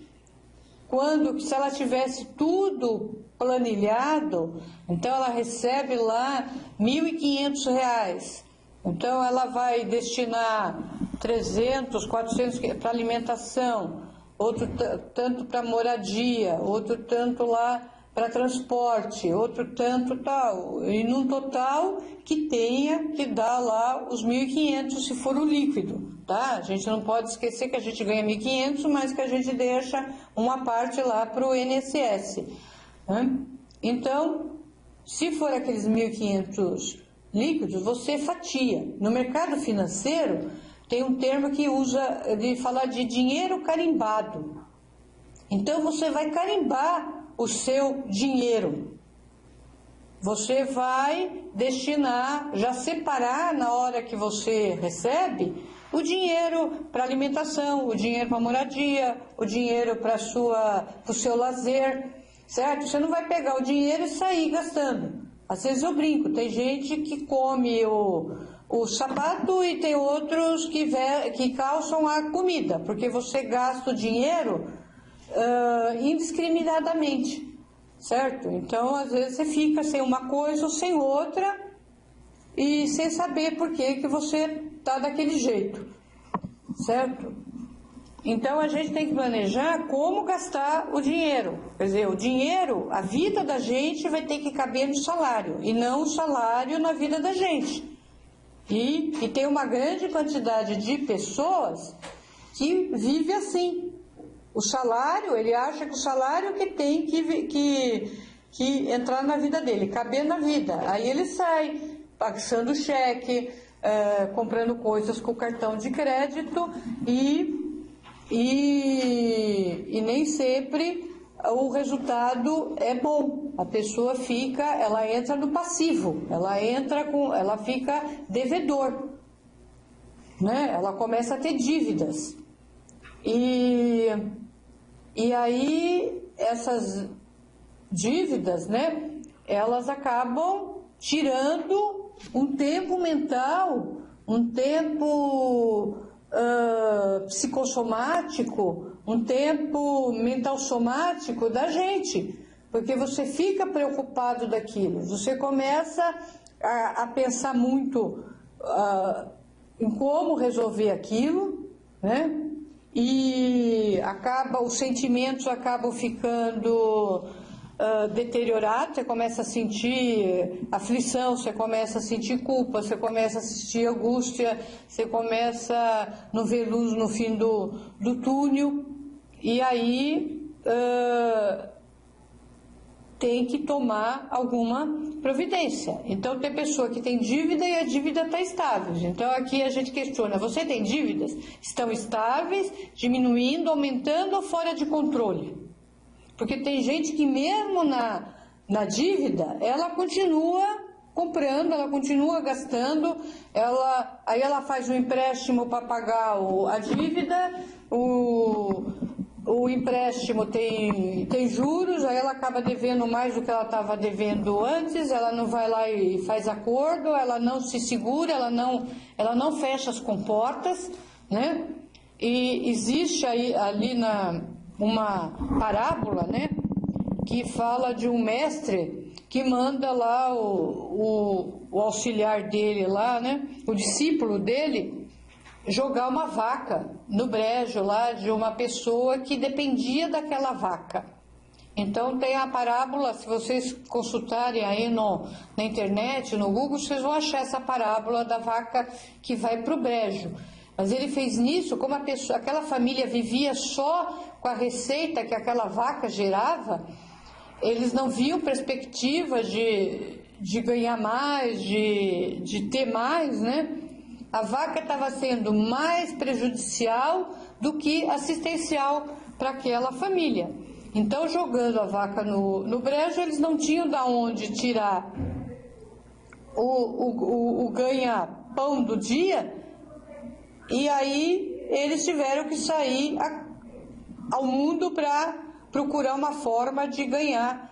Se ela tivesse tudo planilhado, então ela recebe lá R$1.500, então ela vai destinar 300, 400 para alimentação, outro tanto para moradia, outro tanto lá para transporte, outro tanto tal, e num total que tenha que dar lá os 1.500 se for o líquido, tá? A gente não pode esquecer que a gente ganha 1.500, mas que a gente deixa uma parte lá para o INSS, né? Então, se for aqueles 1.500 líquidos, você fatia. No mercado financeiro, tem um termo que usa de falar de dinheiro carimbado. Então você vai carimbar o seu dinheiro. Você vai destinar, já separar na hora que você recebe o dinheiro para alimentação, o dinheiro para moradia, o dinheiro para o seu lazer, certo? Você não vai pegar o dinheiro e sair gastando. Às vezes eu brinco, tem gente que come o sapato e tem outros que calçam a comida, porque você gasta o dinheiro indiscriminadamente. Certo? Então, às vezes você fica sem uma coisa ou sem outra e sem saber por que você está daquele jeito, certo? Então, a gente tem que planejar como gastar o dinheiro. Quer dizer, o dinheiro, a vida da gente vai ter que caber no salário e não o salário na vida da gente. E tem uma grande quantidade de pessoas que vive assim. O salário, ele acha que o salário que tem que entrar na vida dele, caber na vida. Aí ele sai passando cheque, comprando coisas com cartão de crédito e nem sempre o resultado é bom. A pessoa ela entra no passivo, ela fica devedor, né? Ela começa a ter dívidas. E aí, essas dívidas, né, elas acabam tirando um tempo mental, um tempo psicossomático, um tempo mental somático da gente, porque você fica preocupado daquilo, você começa a pensar muito em como resolver aquilo, né? E os sentimentos acabam ficando deteriorados, você começa a sentir aflição, você começa a sentir culpa, você começa a sentir angústia, você começa a não ver luz no fim do túnel, e aí tem que tomar alguma providência. Então tem pessoa que tem dívida e a dívida está estável. Então aqui a gente questiona, você tem dívidas? Estão estáveis, diminuindo, aumentando ou fora de controle? Porque tem gente que mesmo na dívida, ela continua comprando, ela continua gastando, aí ela faz um empréstimo para pagar a dívida, o empréstimo tem juros, aí ela acaba devendo mais do que ela estava devendo antes, ela não vai lá e faz acordo, ela não se segura, ela não fecha as comportas, né? E existe ali uma parábola, né, que fala de um mestre que manda lá o auxiliar dele lá, né, o discípulo dele, jogar uma vaca no brejo lá de uma pessoa que dependia daquela vaca. Então tem a parábola, se vocês consultarem aí na internet, no Google, vocês vão achar essa parábola da vaca que vai para o brejo. Mas ele fez nisso, como aquela família vivia só com a receita que aquela vaca gerava, eles não viam perspectiva de ganhar mais, de ter mais, né? A vaca estava sendo mais prejudicial do que assistencial para aquela família. Então, jogando a vaca no brejo, eles não tinham de onde tirar o ganha-pão do dia, e aí eles tiveram que sair ao mundo para procurar uma forma de ganhar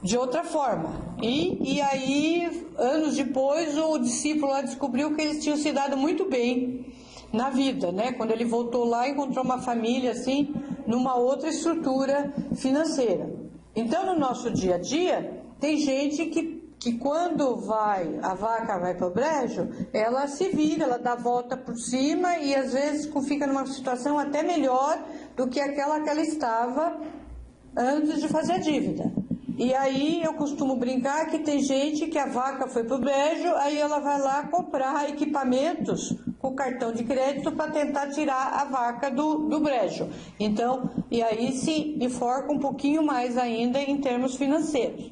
de outra forma. E aí, anos depois, o discípulo lá descobriu que eles tinham se dado muito bem na vida, né? Quando ele voltou lá, encontrou uma família assim, numa outra estrutura financeira. Então, no nosso dia a dia, tem gente que quando a vaca vai para o brejo, ela se vira, ela dá a volta por cima e às vezes fica numa situação até melhor do que aquela que ela estava antes de fazer a dívida. E aí eu costumo brincar que tem gente que a vaca foi para o brejo, aí ela vai lá comprar equipamentos com cartão de crédito para tentar tirar a vaca do brejo. Então, e aí se enforca um pouquinho mais ainda em termos financeiros.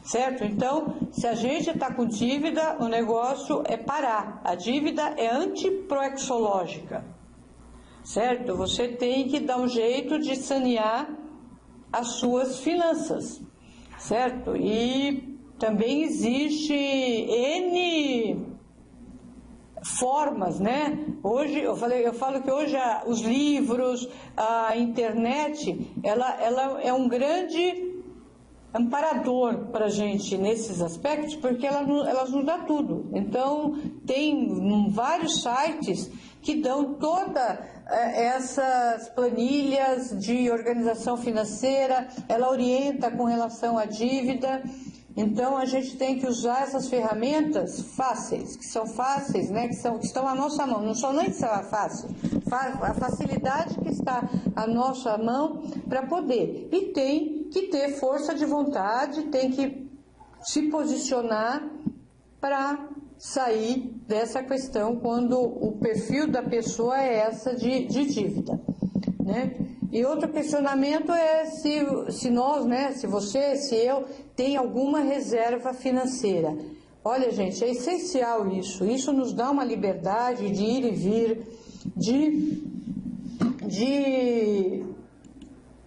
Certo? Então, se a gente está com dívida, o negócio é parar. A dívida é antiproexológica. certo? Você tem que dar um jeito de sanear as suas finanças, certo? E também existe N formas, né? Hoje, eu falo que hoje os livros, a internet, ela é um grande amparador para a gente nesses aspectos, porque elas nos dão tudo. Então, tem vários sites que dão toda essas planilhas de organização financeira, ela orienta com relação à dívida. Então, a gente tem que usar essas ferramentas fáceis, que são fáceis, né, que estão à nossa mão. Não são nem só fáceis, a facilidade que está à nossa mão para poder. E tem que ter força de vontade, tem que se posicionar para sair dessa questão quando o perfil da pessoa é essa de dívida, né? E outro questionamento é se nós, né, se você, se eu, tem alguma reserva financeira. Olha, gente, é essencial isso. Isso nos dá uma liberdade de ir e vir,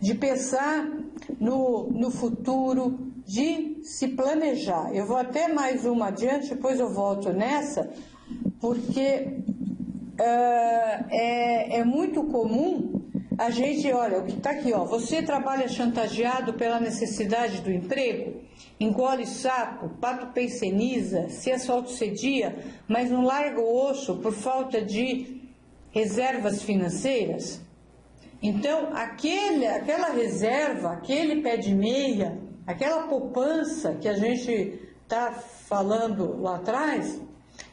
de pensar no futuro, de se planejar. Eu vou até mais uma adiante, depois eu volto nessa, porque é muito comum a gente, olha, o que está aqui, ó, você trabalha chantageado pela necessidade do emprego, engole sapo, pato penseniza, se asfalto-cedia, mas não larga o osso por falta de reservas financeiras. Então, aquela reserva, aquele pé de meia, aquela poupança que a gente está falando lá atrás,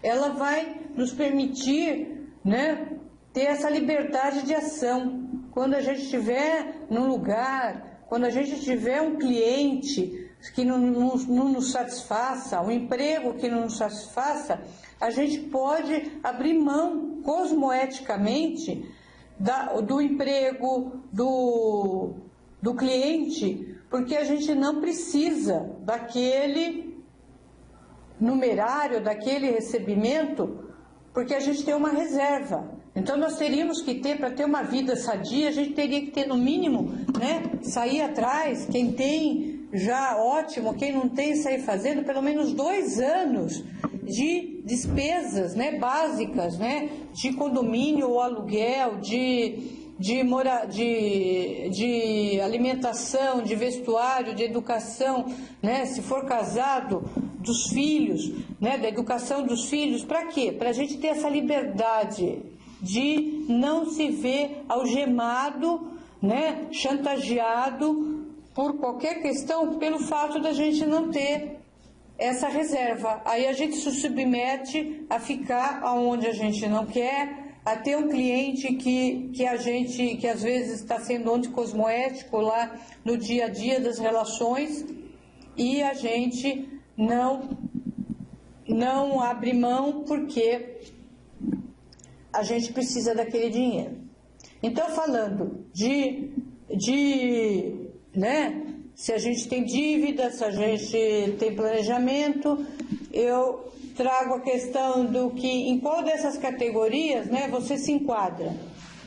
ela vai nos permitir, né, ter essa liberdade de ação. Quando a gente estiver num lugar, quando a gente tiver um cliente que não nos satisfaça, um emprego que não nos satisfaça, a gente pode abrir mão cosmoeticamente do emprego, do cliente, porque a gente não precisa daquele numerário, daquele recebimento, porque a gente tem uma reserva. Então, nós teríamos que ter, para ter uma vida sadia, a gente teria que ter, no mínimo, né, sair atrás. Quem tem, já ótimo. Quem não tem, sair fazendo pelo menos 2 anos de despesas, né, básicas, né, de condomínio ou aluguel, de alimentação, de vestuário, de educação, né, se for casado, dos filhos, né, da educação dos filhos. Para quê? Para a gente ter essa liberdade de não se ver algemado, né, chantageado por qualquer questão, pelo fato da gente não ter essa reserva. Aí a gente se submete a ficar onde a gente não quer, a ter um cliente que às vezes está sendo anticosmoético lá no dia a dia das relações, e a gente não abre mão porque a gente precisa daquele dinheiro. Então, falando né, se a gente tem dívida, se a gente tem planejamento, eu trago a questão do que, em qual dessas categorias, né, você se enquadra.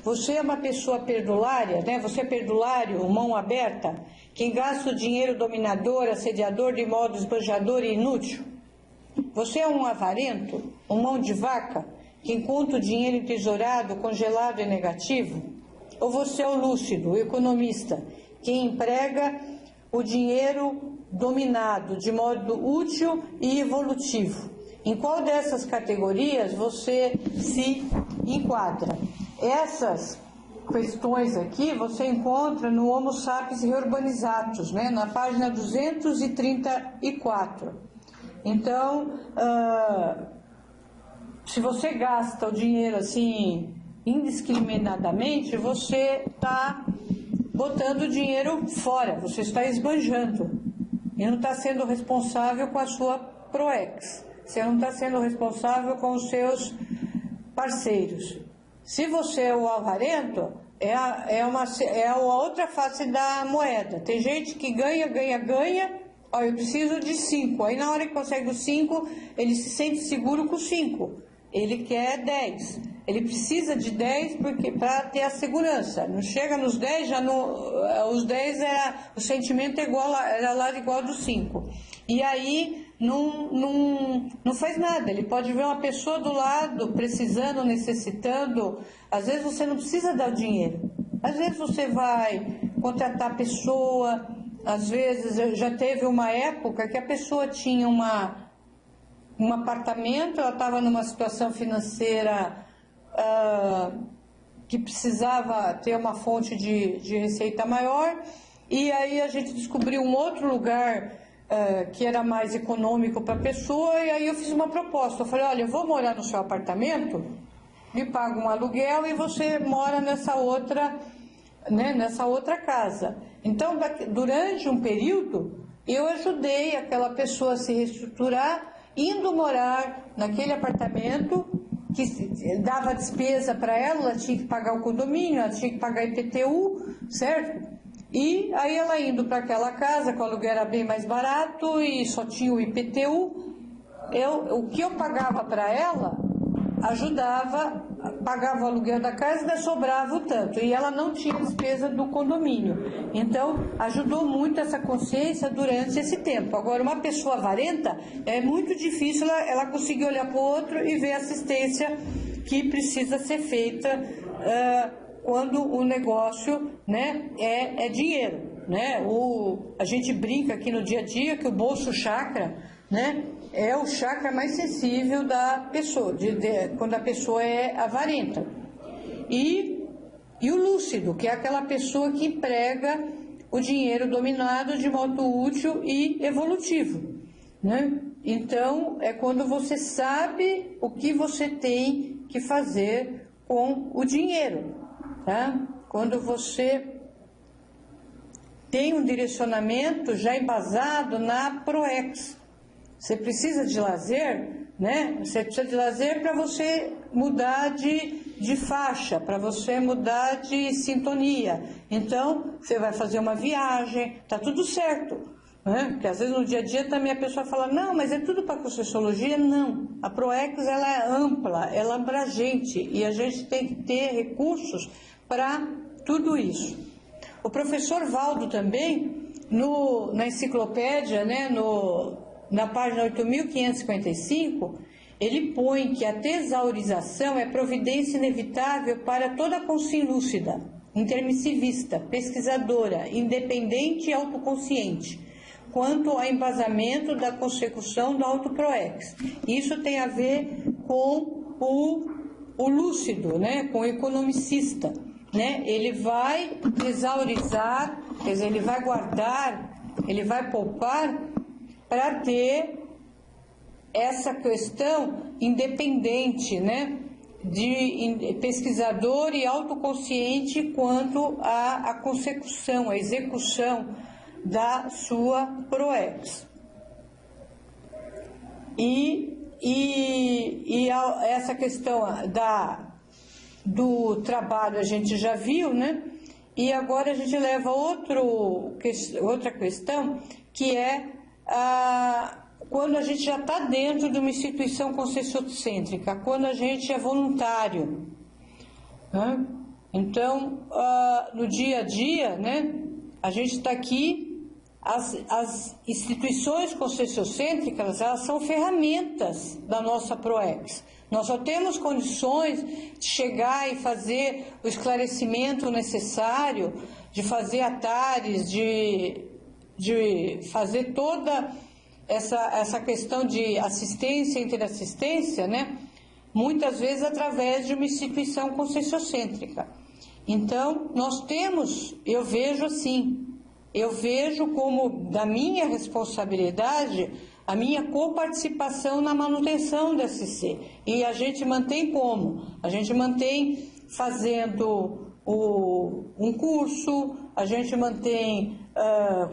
Você é uma pessoa perdulária, né, você é perdulário, mão aberta, quem gasta o dinheiro dominador, assediador de modo esbanjador e inútil. Você é um avarento, um mão de vaca, que encontra o dinheiro entesourado, congelado e negativo? Ou você é o lúcido, o economista, que emprega o dinheiro dominado de modo útil e evolutivo? Em qual dessas categorias você se enquadra? Essas questões aqui você encontra no Homo Sapiens Reurbanizatus, né, na página 234. Então, se você gasta o dinheiro assim indiscriminadamente, você está botando o dinheiro fora, você está esbanjando e não está sendo responsável com a sua PROEX, você não está sendo responsável com os seus parceiros. Se você é o avarento, é a outra face da moeda. Tem gente que ganha, ó, eu preciso de 5, aí na hora que consegue os 5, ele se sente seguro com 5. ele quer 10. Ele precisa de 10 para ter a segurança. Não chega nos 10, já os 10 o sentimento é igual, era lá igual dos 5. E aí não faz nada. Ele pode ver uma pessoa do lado precisando, necessitando. Às vezes você não precisa dar o dinheiro. Às vezes você vai contratar a pessoa. Às vezes já teve uma época que a pessoa tinha um apartamento, ela estava numa situação financeira que precisava ter uma fonte de receita maior, e aí a gente descobriu um outro lugar que era mais econômico para a pessoa, e aí eu fiz uma proposta. Eu falei, olha, eu vou morar no seu apartamento, me paga um aluguel e você mora nessa outra, né, nessa outra casa. Então, durante um período, eu ajudei aquela pessoa a se reestruturar, indo morar naquele apartamento que dava despesa para ela tinha que pagar o condomínio, ela tinha que pagar IPTU, certo? E aí ela indo para aquela casa, que o aluguel era bem mais barato e só tinha o IPTU, o que eu pagava para ela ajudava, pagava o aluguel da casa e ainda sobrava o tanto, e ela não tinha despesa do condomínio. Então, ajudou muito essa consciência durante esse tempo. Agora, uma pessoa avarenta, é muito difícil ela conseguir olhar para o outro e ver a assistência que precisa ser feita quando o negócio, né, é dinheiro. Né? A gente brinca aqui no dia a dia que o bolso chakra, né, é o chakra mais sensível da pessoa, quando a pessoa é avarenta. E o lúcido, que é aquela pessoa que emprega o dinheiro dominado de modo útil e evolutivo. Né? Então, é quando você sabe o que você tem que fazer com o dinheiro. Tá? Quando você tem um direcionamento já embasado na ProEx. Você precisa de lazer, né? Você precisa de lazer para você mudar de faixa, para você mudar de sintonia. Então, você vai fazer uma viagem, tá tudo certo. Né? Porque às vezes no dia a dia também a pessoa fala, não, mas é tudo para Conscienciologia? Não. A ProEx, ela é ampla, ela é abrangente e a gente tem que ter recursos para tudo isso. O professor Valdo também, na enciclopédia, né, na página 8.555, ele põe que a tesaurização é providência inevitável para toda consciência lúcida, intermissivista, pesquisadora, independente e autoconsciente, quanto ao embasamento da consecução do auto-proex. Isso tem a ver com o lúcido, né, com o economicista. Né? Ele vai tesaurizar, quer dizer, ele vai guardar, ele vai poupar para ter essa questão independente, né, de pesquisador e autoconsciente quanto à consecução, à execução da sua ProEx. E essa questão do trabalho a gente já viu, né? E agora a gente leva outra questão, que é quando a gente já está dentro de uma instituição conscienciocêntrica, quando a gente é voluntário. Né? Então, no dia a dia, né, a gente está aqui, as instituições conscienciocêntricas, elas são ferramentas da nossa ProEx. Nós só temos condições de chegar e fazer o esclarecimento necessário, de fazer atares, de fazer toda essa questão de assistência e interassistência, né? Muitas vezes através de uma instituição conscienciocêntrica. Então, nós temos, eu vejo assim, eu vejo como da minha responsabilidade a minha coparticipação na manutenção da SC. E a gente mantém como? A gente mantém fazendo um curso, a gente mantém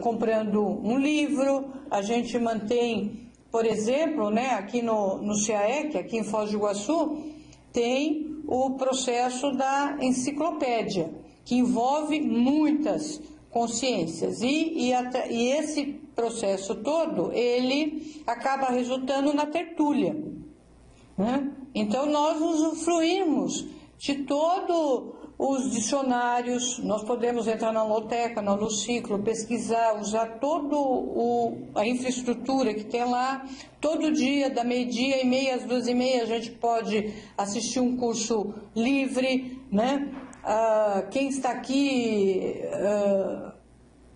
comprando um livro, a gente mantém, por exemplo, né, aqui no CAEC, aqui em Foz do Iguaçu, tem o processo da enciclopédia, que envolve muitas consciências. E esse processo todo, ele acaba resultando na tertúlia. Né? Então, nós usufruímos de todos os dicionários, nós podemos entrar na Loteca, no Ciclo, pesquisar, usar toda a infraestrutura que tem lá. Todo dia, da 12:30 às 2:30, a gente pode assistir um curso livre, né? Quem está aqui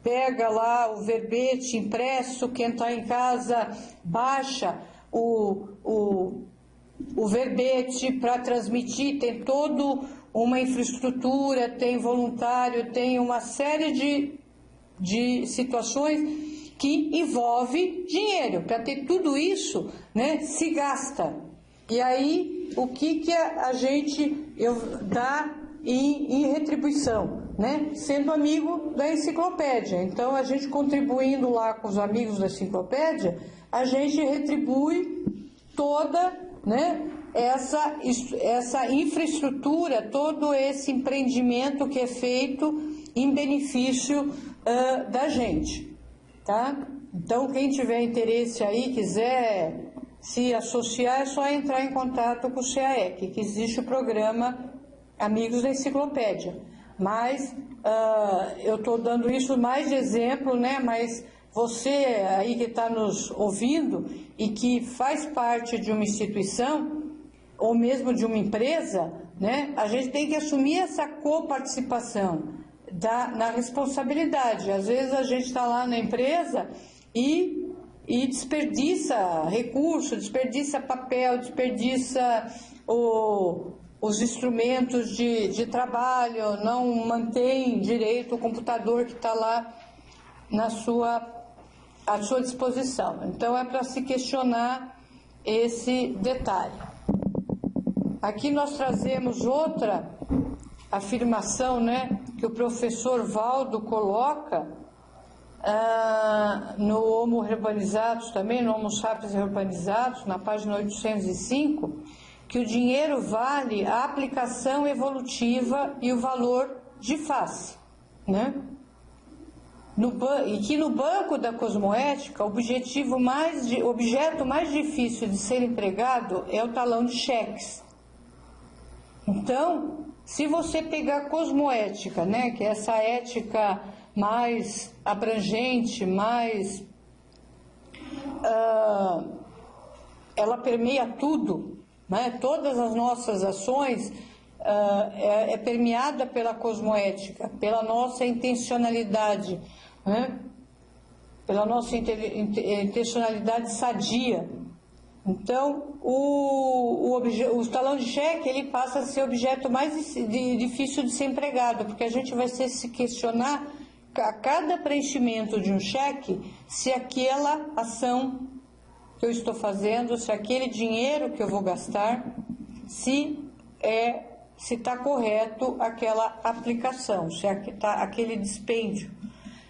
pega lá o verbete impresso, quem está em casa baixa o verbete para transmitir, tem todo uma infraestrutura, tem voluntário, tem uma série de situações que envolve dinheiro. Para ter tudo isso, né, se gasta. E aí, o que a gente dá em retribuição, né? Sendo amigo da enciclopédia. Então, a gente contribuindo lá com os amigos da enciclopédia, a gente retribui toda, né, essa infraestrutura, todo esse empreendimento que é feito em benefício da gente, tá? Então, quem tiver interesse aí, quiser se associar, é só entrar em contato com o CAEC, que existe o programa Amigos da Enciclopédia. Mas eu estou dando isso mais de exemplo, né? Mas você aí que está nos ouvindo e que faz parte de uma instituição ou mesmo de uma empresa, né? A gente tem que assumir essa coparticipação na responsabilidade. Às vezes a gente está lá na empresa e desperdiça recurso, desperdiça papel, desperdiça os instrumentos de trabalho, não mantém direito o computador que está lá à sua disposição. Então, é para se questionar esse detalhe. Aqui nós trazemos outra afirmação, né, que o professor Valdo coloca no Homo Urbanizados também, no Homo Sapiens Urbanizados, na página 805, que o dinheiro vale a aplicação evolutiva e o valor de face, né? E que no banco da cosmoética, o objeto mais difícil de ser empregado é o talão de cheques. Então, se você pegar a cosmoética, né, que é essa ética mais abrangente, mais ela permeia tudo, né? Todas as nossas ações é permeada pela cosmoética, pela nossa intencionalidade, né? Pela nossa intencionalidade sadia. Então, o talão de cheque, ele passa a ser o objeto mais difícil de ser empregado, porque a gente vai se questionar a cada preenchimento de um cheque se aquela ação que eu estou fazendo, se aquele dinheiro que eu vou gastar, se está correto aquela aplicação, se está aquele dispêndio,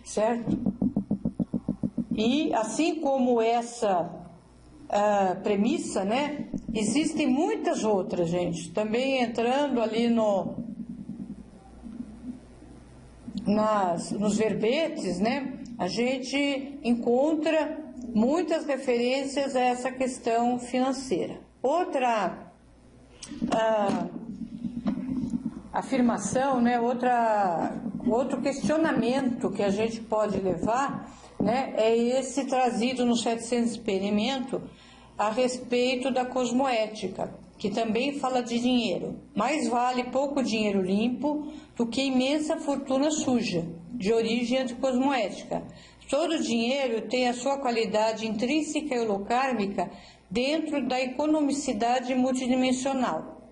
certo? E assim como essa premissa, né, existem muitas outras, gente, também entrando ali nos verbetes, né, a gente encontra muitas referências a essa questão financeira. Outra afirmação, né, outro questionamento que a gente pode levar, né, é esse trazido no 700 Experimento a respeito da cosmoética, que também fala de dinheiro. Mais vale pouco dinheiro limpo do que imensa fortuna suja, de origem anticosmoética. Todo dinheiro tem a sua qualidade intrínseca e holocármica dentro da economicidade multidimensional.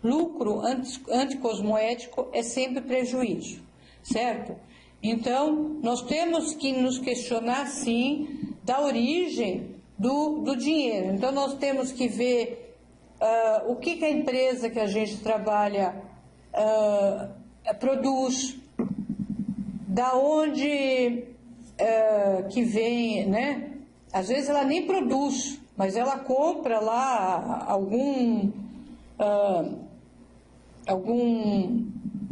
Lucro anticosmoético é sempre prejuízo, certo? Então, nós temos que nos questionar, sim, da origem do dinheiro. Então, nós temos que ver o que a empresa que a gente trabalha produz, da onde que vem, né? Às vezes ela nem produz, mas ela compra lá algum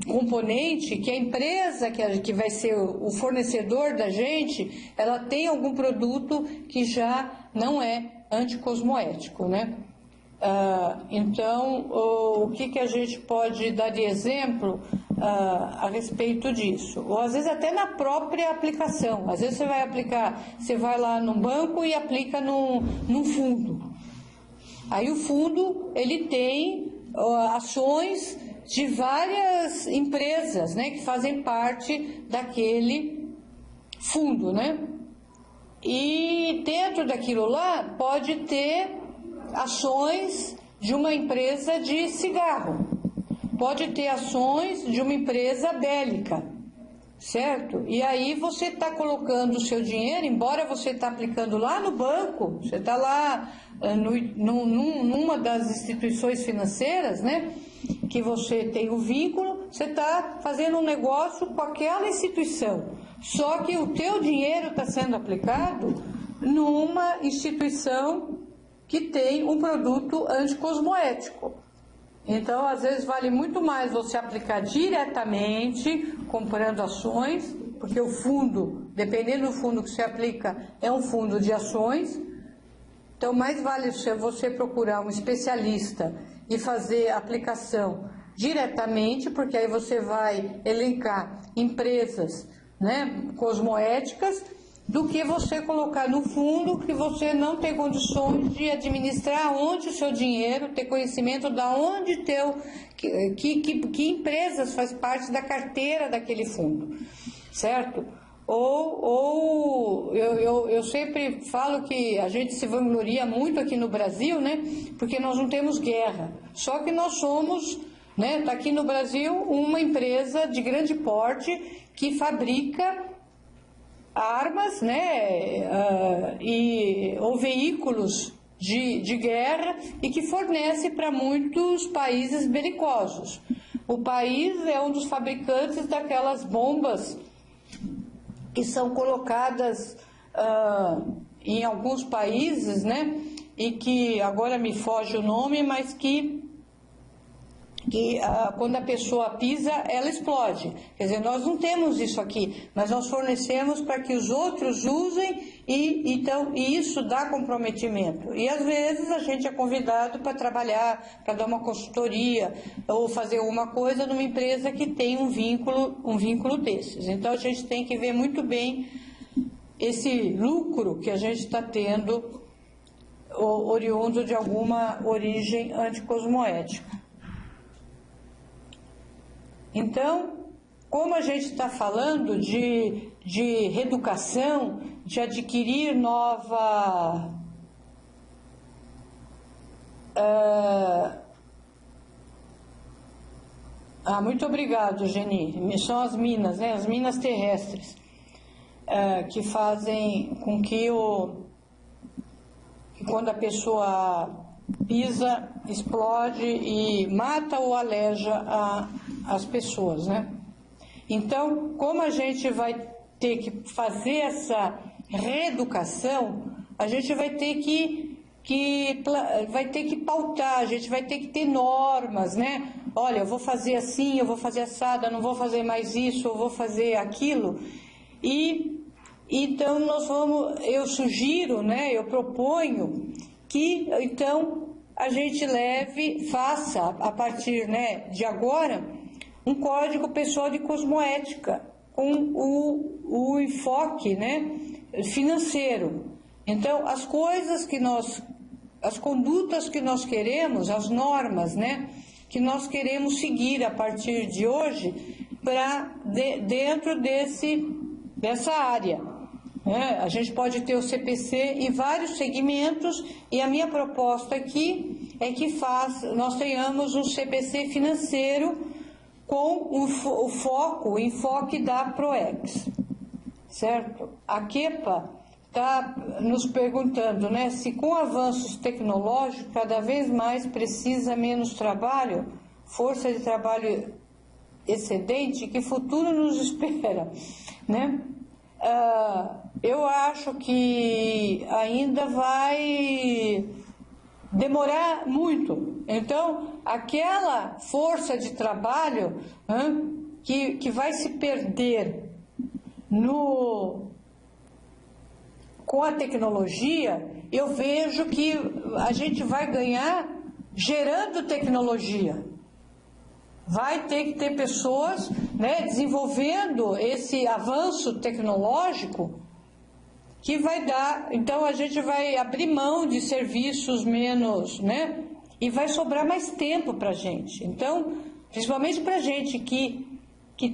componente que a empresa que vai ser o fornecedor da gente, ela tem algum produto que já não é anticosmoético, né? Então, o que a gente pode dar de exemplo a respeito disso? Ou às vezes até na própria aplicação. Às vezes você vai aplicar, você vai lá num banco e aplica num fundo. Aí o fundo, ele tem ações de várias empresas, né, que fazem parte daquele fundo, né? E dentro daquilo lá pode ter ações de uma empresa de cigarro, pode ter ações de uma empresa bélica, certo? E aí você está colocando o seu dinheiro, embora você está aplicando lá no banco, você está lá numa das instituições financeiras, né, que você tem o vínculo, você está fazendo um negócio com aquela instituição, só que o teu dinheiro está sendo aplicado numa instituição que tem um produto anticosmoético. Então, às vezes, vale muito mais você aplicar diretamente, comprando ações, porque o fundo, dependendo do fundo que você aplica, é um fundo de ações. Então, mais vale você procurar um especialista e fazer a aplicação diretamente, porque aí você vai elencar empresas, né, cosmoéticas, do que você colocar no fundo que você não tem condições de administrar onde o seu dinheiro, ter conhecimento de onde que empresas faz parte da carteira daquele fundo, certo? Eu sempre falo que a gente se vangloria muito aqui no Brasil, né? Porque nós não temos guerra, só que nós somos, né, tá aqui no Brasil uma empresa de grande porte que fabrica armas, né, ou veículos de guerra e que fornece para muitos países belicosos. O país é um dos fabricantes daquelas bombas que são colocadas em alguns países, né, e que agora me foge o nome, mas que quando a pessoa pisa, ela explode. Quer dizer, nós não temos isso aqui, mas nós fornecemos para que os outros usem e isso dá comprometimento. E às vezes a gente é convidado para trabalhar, para dar uma consultoria ou fazer alguma coisa numa empresa que tem um vínculo desses. Então a gente tem que ver muito bem esse lucro que a gente está tendo oriundo de alguma origem anticosmoética. Então, como a gente está falando de reeducação, de adquirir muito obrigado, Geni. São as minas, né? As minas terrestres, que fazem com que quando a pessoa pisa, explode e mata ou aleja as pessoas, né? Então, como a gente vai ter que fazer essa reeducação, a gente vai ter que pautar, a gente vai ter que ter normas, né? Olha, eu vou fazer assim, eu vou fazer assada, não vou fazer mais isso, eu vou fazer aquilo. E então eu sugiro, né? Eu proponho que então a gente faça a partir, né, de agora um código pessoal de cosmoética com o enfoque, né, financeiro. Então as condutas que nós queremos, as normas, né, que nós queremos seguir a partir de hoje dentro dessa área. A gente pode ter o CPC em vários segmentos e a minha proposta aqui é que nós tenhamos um CPC financeiro com o enfoque da PROEX, certo? A Kepa está nos perguntando, né, se com avanços tecnológicos cada vez mais precisa menos trabalho, força de trabalho excedente, que futuro nos espera, né? Eu acho que ainda vai demorar muito. Então, aquela força de trabalho que vai se perder com a tecnologia, eu vejo que a gente vai ganhar gerando tecnologia. Vai ter que ter pessoas, né, desenvolvendo esse avanço tecnológico que vai dar, então a gente vai abrir mão de serviços menos, né, e vai sobrar mais tempo para a gente. Então, principalmente para a gente que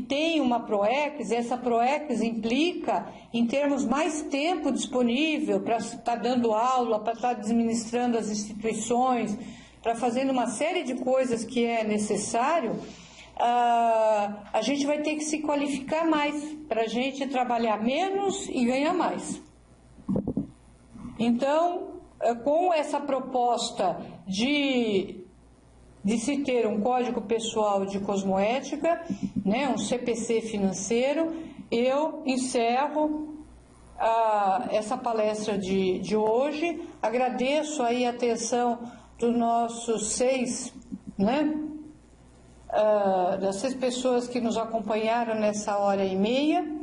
tem uma PROEX, essa PROEX implica em termos mais tempo disponível para estar dando aula, para estar administrando as instituições, para fazendo uma série de coisas que é necessário, a gente vai ter que se qualificar mais para a gente trabalhar menos e ganhar mais. Então, com essa proposta de se ter um código pessoal de cosmoética, né, um CPC financeiro, eu encerro essa palestra de hoje. Agradeço aí a atenção dos nossos 6, né, das 6 pessoas que nos acompanharam nessa hora e meia.